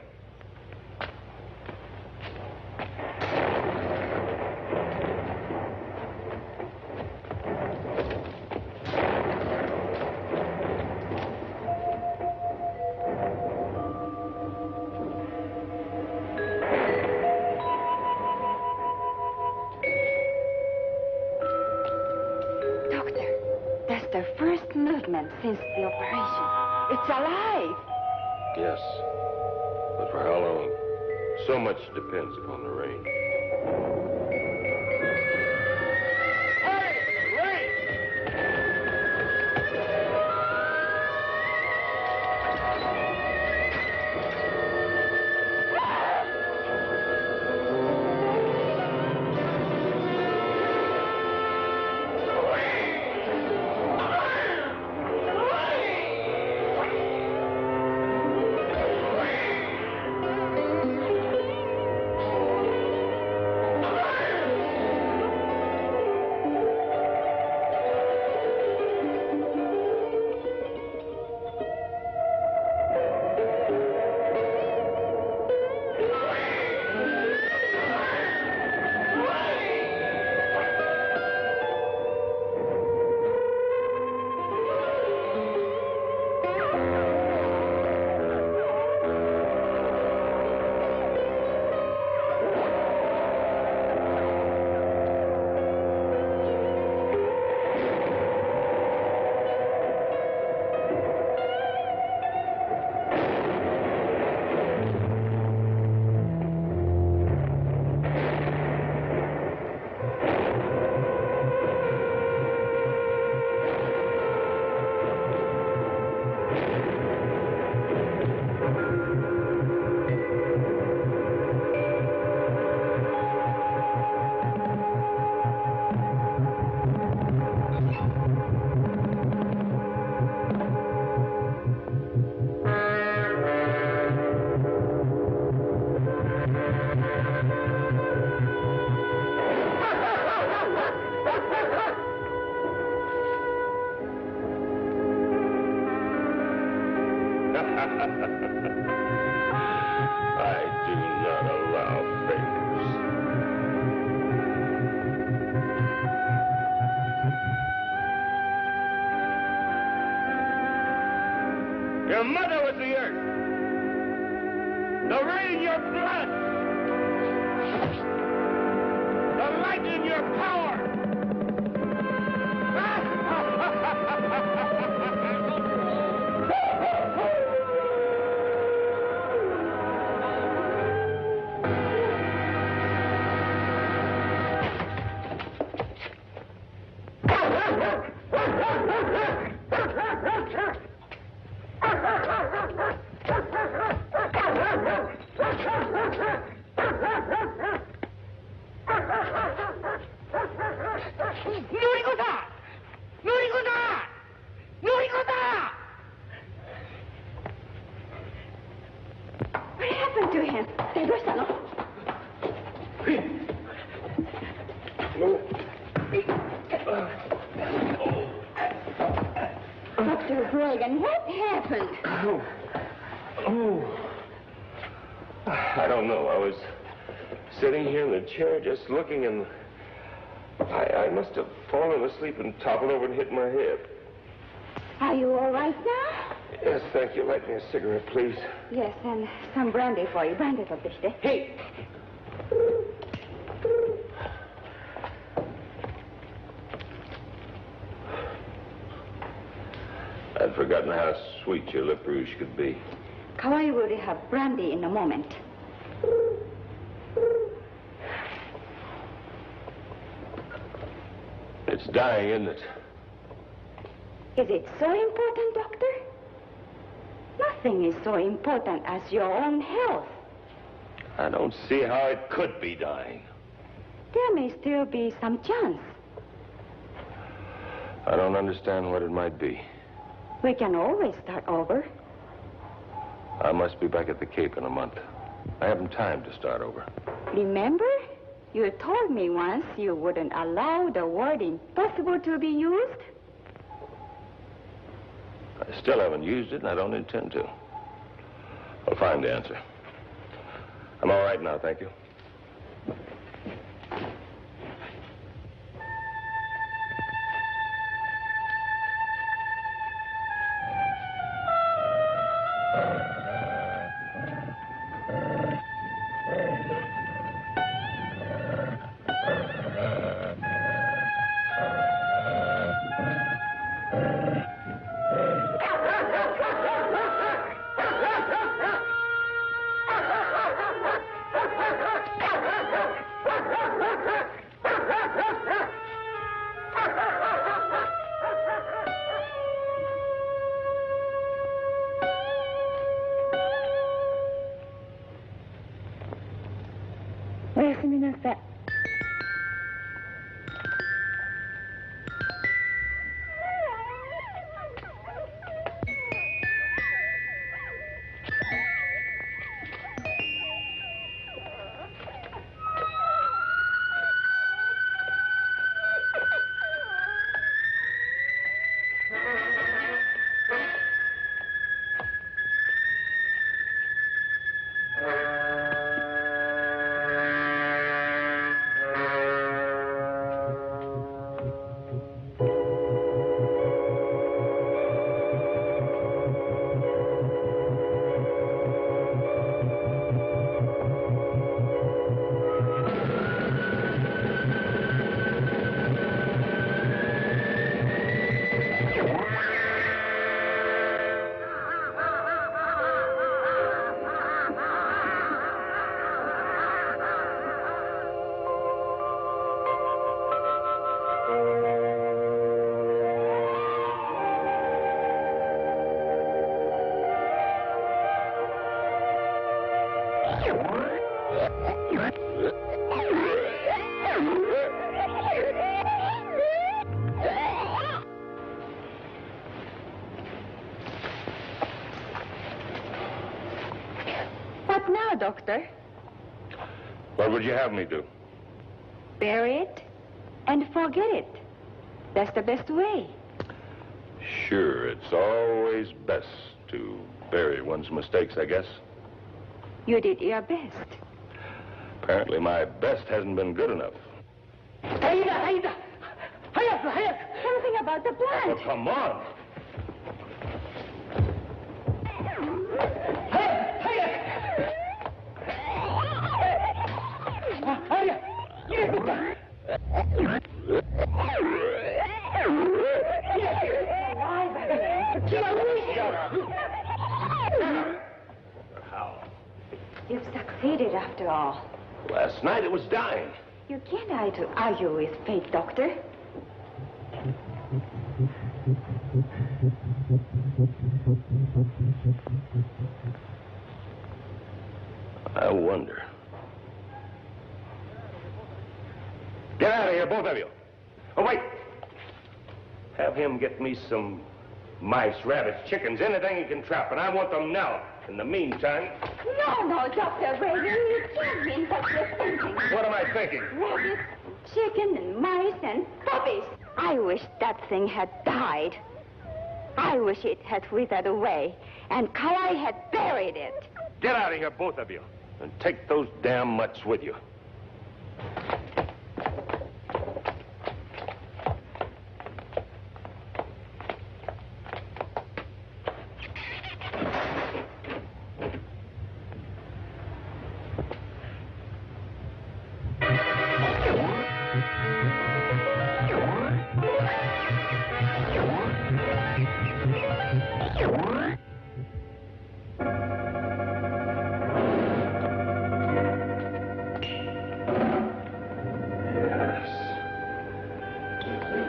Since the operation. It's alive. Yes. But for how long? So much depends upon the rain. Hurry! I do not allow favors. Your mother was the earth. The rain in your blood. The light in your power. What happened to him? Dr. Bregan, what happened? I don't know. I was sitting here in the chair just looking, and I must have fallen asleep and toppled over and hit my head. Are you all right now? Yes, thank you. Light me a cigarette, please. Yes, and some brandy for you. Brandy for bitte. Hey! I'd forgotten how sweet your lip rouge could be. Kawai will have brandy in a moment. It's dying, isn't it? Is it so important, Doctor? Nothing is so important as your own health. I don't see how it could be dying. There may still be some chance. I don't understand what it might be. We can always start over. I must be back at the Cape in a month. I haven't time to start over. Remember? You told me once you wouldn't allow the word impossible to be used. I still haven't used it, and I don't intend to. I'll find the answer. I'm all right now, thank you. What now, Doctor? What would you have me do? Bury it and forget it. That's the best way. Sure, it's always best to bury one's mistakes, I guess. You did your best. Apparently my best hasn't been good enough. Aida! Hayaku! Something about the Oh, plant. come on. How? You've succeeded after all. Last night it was dying. You can't argue with fate, Doctor. I wonder. Get out of here, both of you. Oh, wait. Have him get me some mice, rabbits, chickens, anything he can trap, and I want them now. In the meantime... No, Dr. Reagan, you can't mean what you're thinking. What am I thinking? Rabbits, chicken, and mice, and puppies. I wish that thing had died. I wish it had withered away, and Kalai had buried it. Get out of here, both of you, and take those damn mutts with you.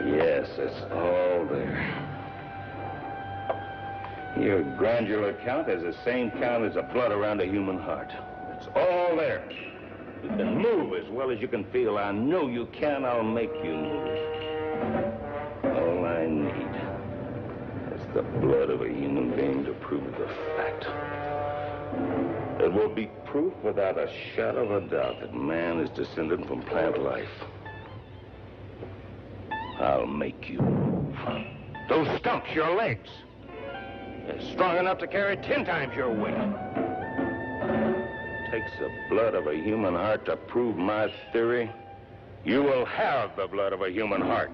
Yes, it's all there. Your glandular count has the same count as the blood around a human heart. It's all there. You can move as well as you can feel. I know you can. I'll make you move. All I need is the blood of a human being to prove the fact. It will be proof without a shadow of a doubt that man is descended from plant life. I'll make you move. Those stumps, your legs, they're strong enough to carry 10 times your weight. It takes the blood of a human heart to prove my theory. You will have the blood of a human heart.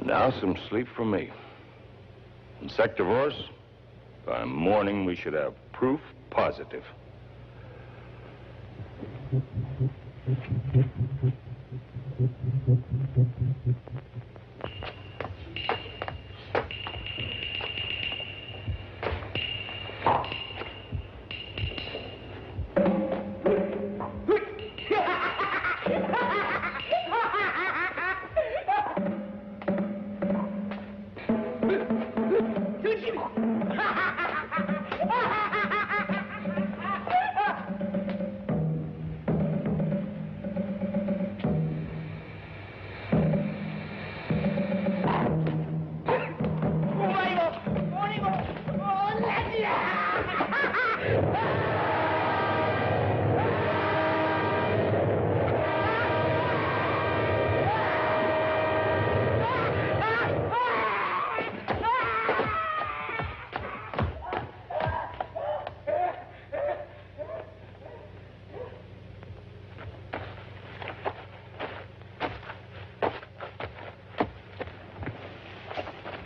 Now some sleep for me. Insectivorous, by morning we should have proof positive.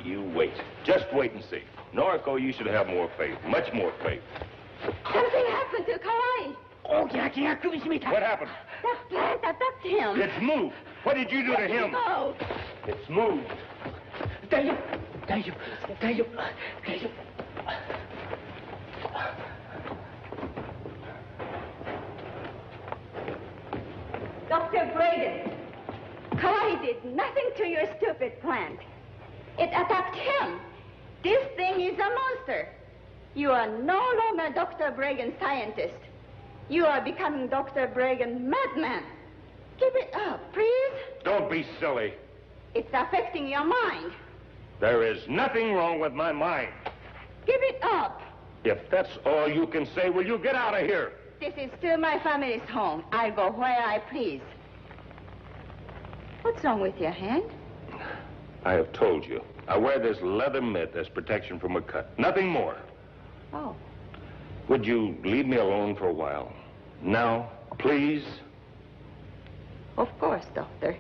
You wait. Just wait and see. Noriko, you should have more faith. Much more faith. Something happened to Kawai. What happened? That plant attacked him. It's moved. What did you do to him? No. It's moved. Dr. Braden, Kawai did nothing to your stupid plant. It attacked him. This thing is a monster. You are no longer Dr. Bragen's scientist. You are becoming Dr. Bragen's madman. Give it up, please. Don't be silly. It's affecting your mind. There is nothing wrong with my mind. Give it up. If that's all you can say, will you get out of here? This is still my family's home. I'll go where I please. What's wrong with your hand? I have told you. I wear this leather mitt as protection from a cut. Nothing more. Oh. Would you leave me alone for a while? Now, please? Of course, Doctor.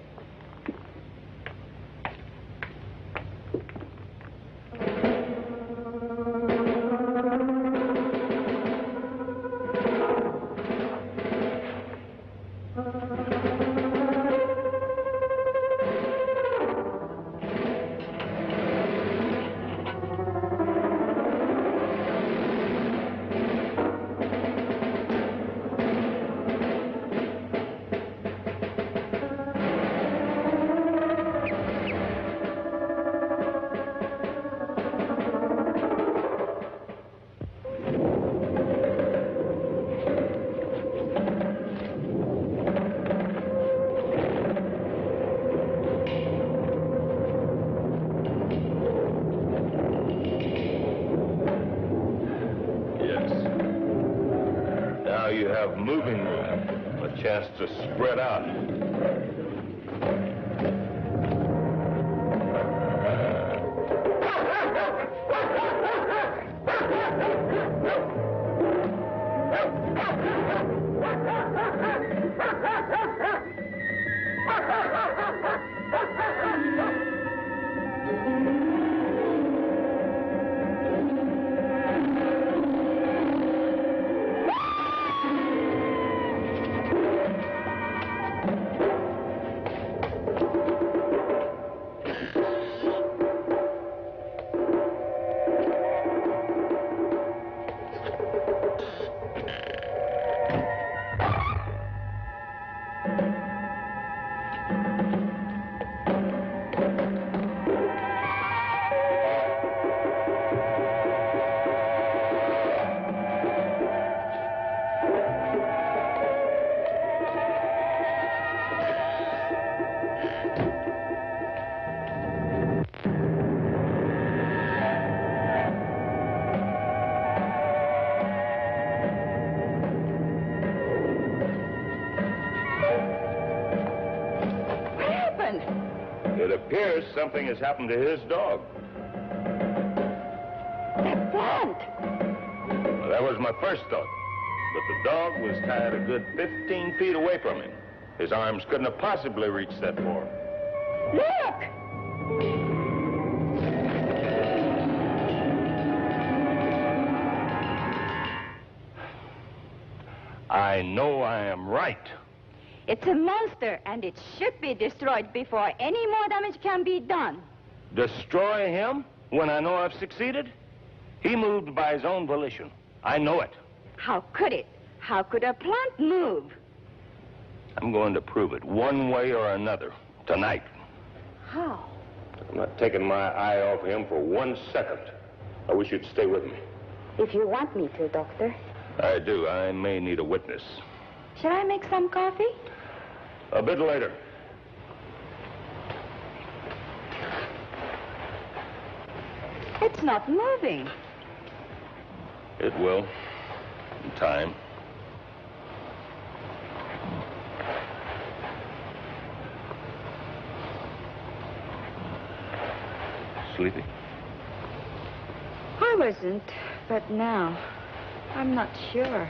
You have moving room, a chance to spread out. It appears something has happened to his dog. That plant. Well, that was my first thought. but the dog was tied a good 15 feet away from him. His arms couldn't have possibly reached that far. Look! I know I am right. It's a monster, and it should be destroyed before any more damage can be done. Destroy him when I know I've succeeded? He moved by his own volition. I know it. How could it? How could a plant move? I'm going to prove it one way or another tonight. How? I'm not taking my eye off him for 1 second. I wish you'd stay with me. If you want me to, Doctor. I do. I may need a witness. Shall I make some coffee? A bit later. It's not moving. It will. In time. Sleepy? I wasn't, but now, I'm not sure.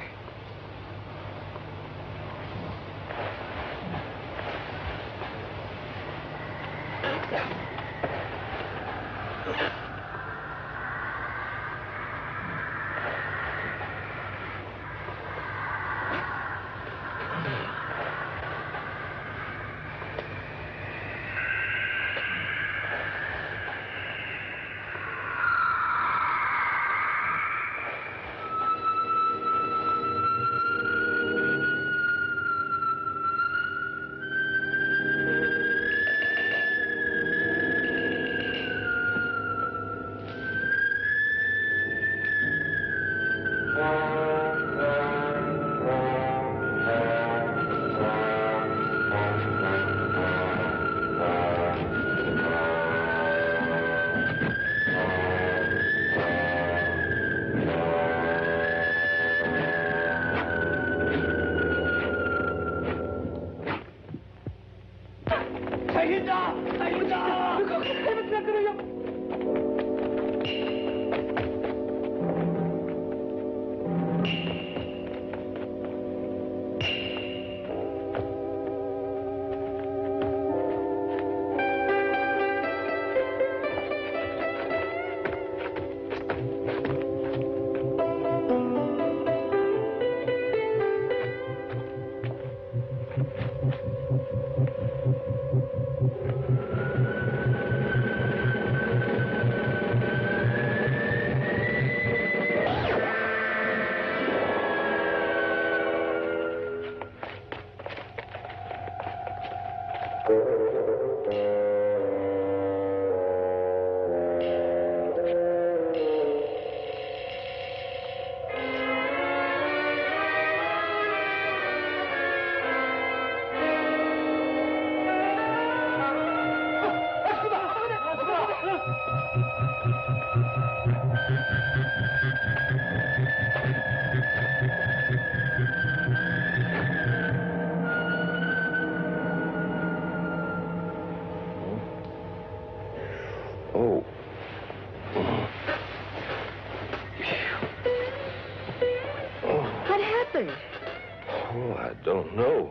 Don't know.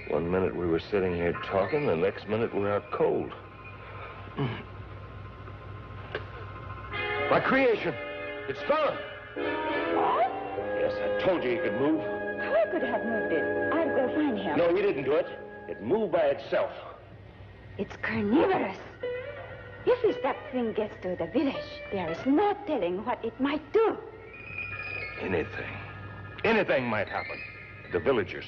1 minute we were sitting here talking, the next minute we're out cold. My creation! It's gone! What? Yes, I told you he could move. I could have moved it. I'll go find him. No, you didn't do it. It moved by itself. It's carnivorous. If that thing gets to the village, there is no telling what it might do. Anything. Anything might happen. The villagers.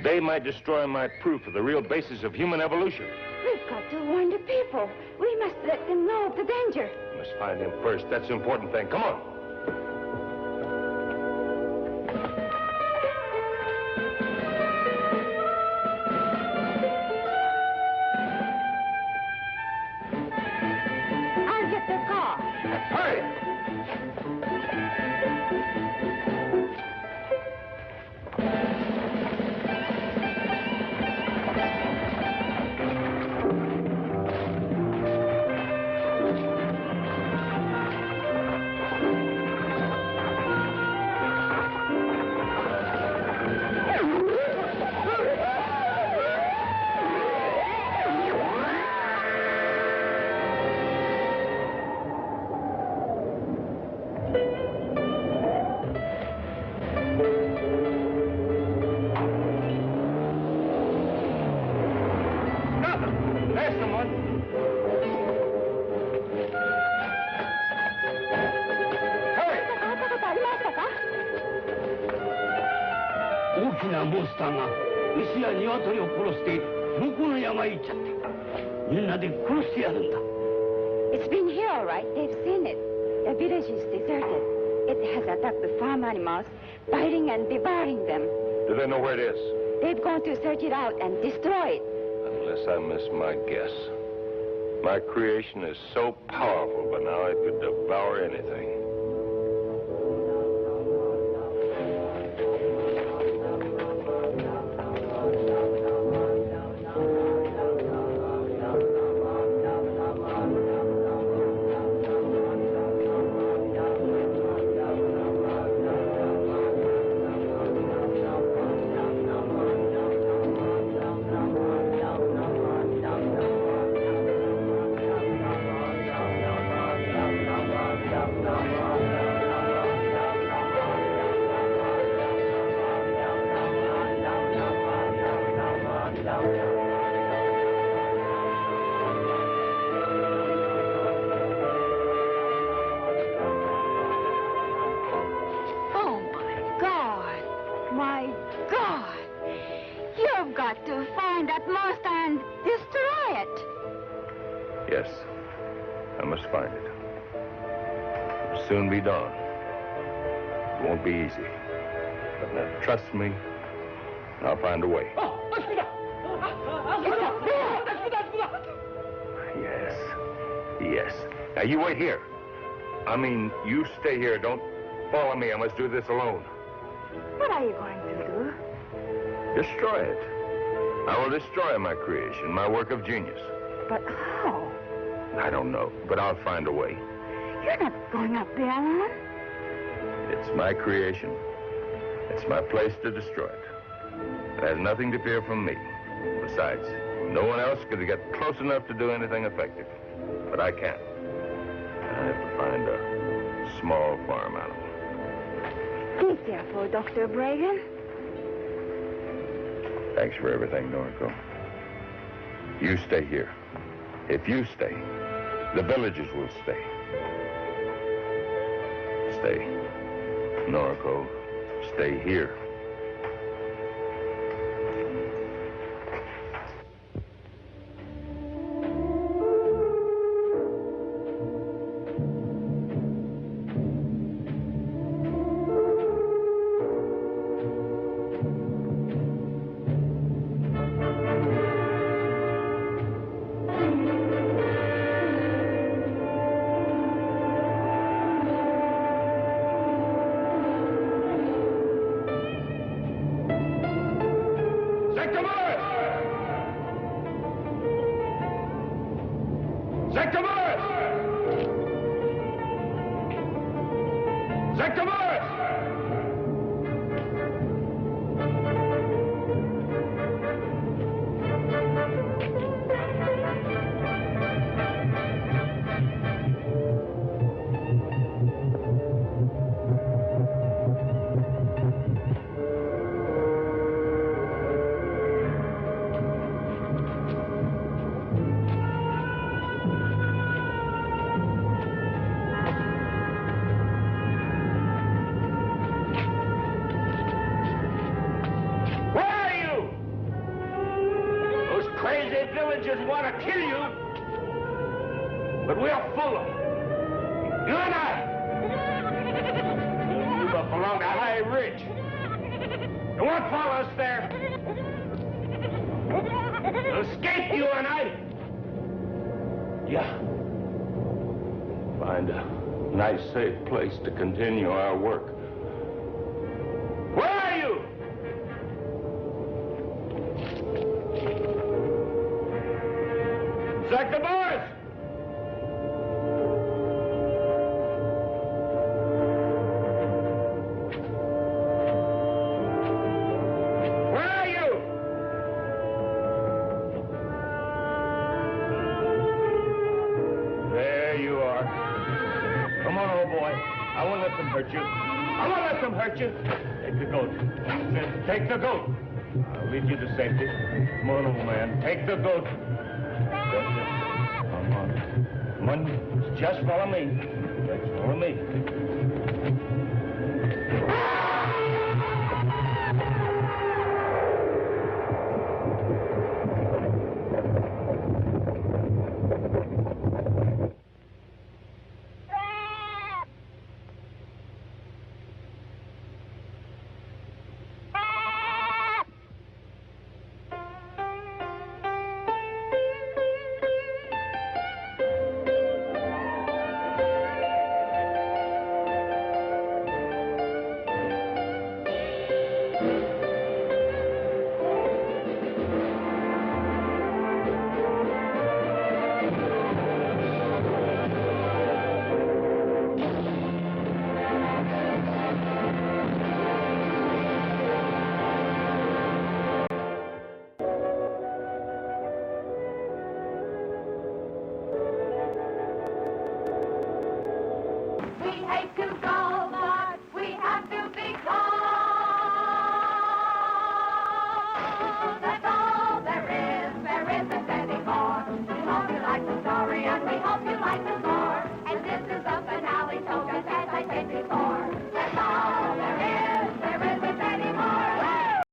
They might destroy my proof of the real basis of human evolution. We've got to warn the people. We must let them know of the danger. We must find him first. That's the important thing. Come on. I'll get the car. Hurry! 大きなモンスターが牛や鶏を殺して向こうの山へ行っちゃって、みんなで殺してやるんだ。 It's been here, all right. They've seen it. The village is deserted. It has attacked the farm animals, biting and devouring them. Do they know where it is? They've gone to search it out and destroy it. Unless I miss my guess. My creation is so powerful, but now it could devour anything. Oh, my God. My God. You've got to find that monster and destroy it. Yes, I must find it. It'll soon be dawn. It won't be easy. But now, trust me, I'll find a way. It's up there. Yes, yes. Now, you wait here. I mean, you stay here. Don't follow me. I must do this alone. What are you going to do? Destroy it. I will destroy my creation, my work of genius. But how? I don't know, but I'll find a way. You're not going up there alone. It's my creation. It's my place to destroy it. It has nothing to fear from me. Besides, no one else could get close enough to do anything effective. But I can. I have to find a small farm animal. Be careful, Dr. Bragan. Thanks for everything, Noriko. You stay here. If you stay, the villagers will stay. Stay. Noriko, stay here. Safe place to continue our work. Where are you? Zacchaeus! Where are you? There you are. Come on, old boy. I won't let them hurt you. I won't let them hurt you. Take the goat. Take the goat. I'll lead you to safety. Come on, old man. Take the goat. Come on. Come on. Just follow me. Just follow me. to go.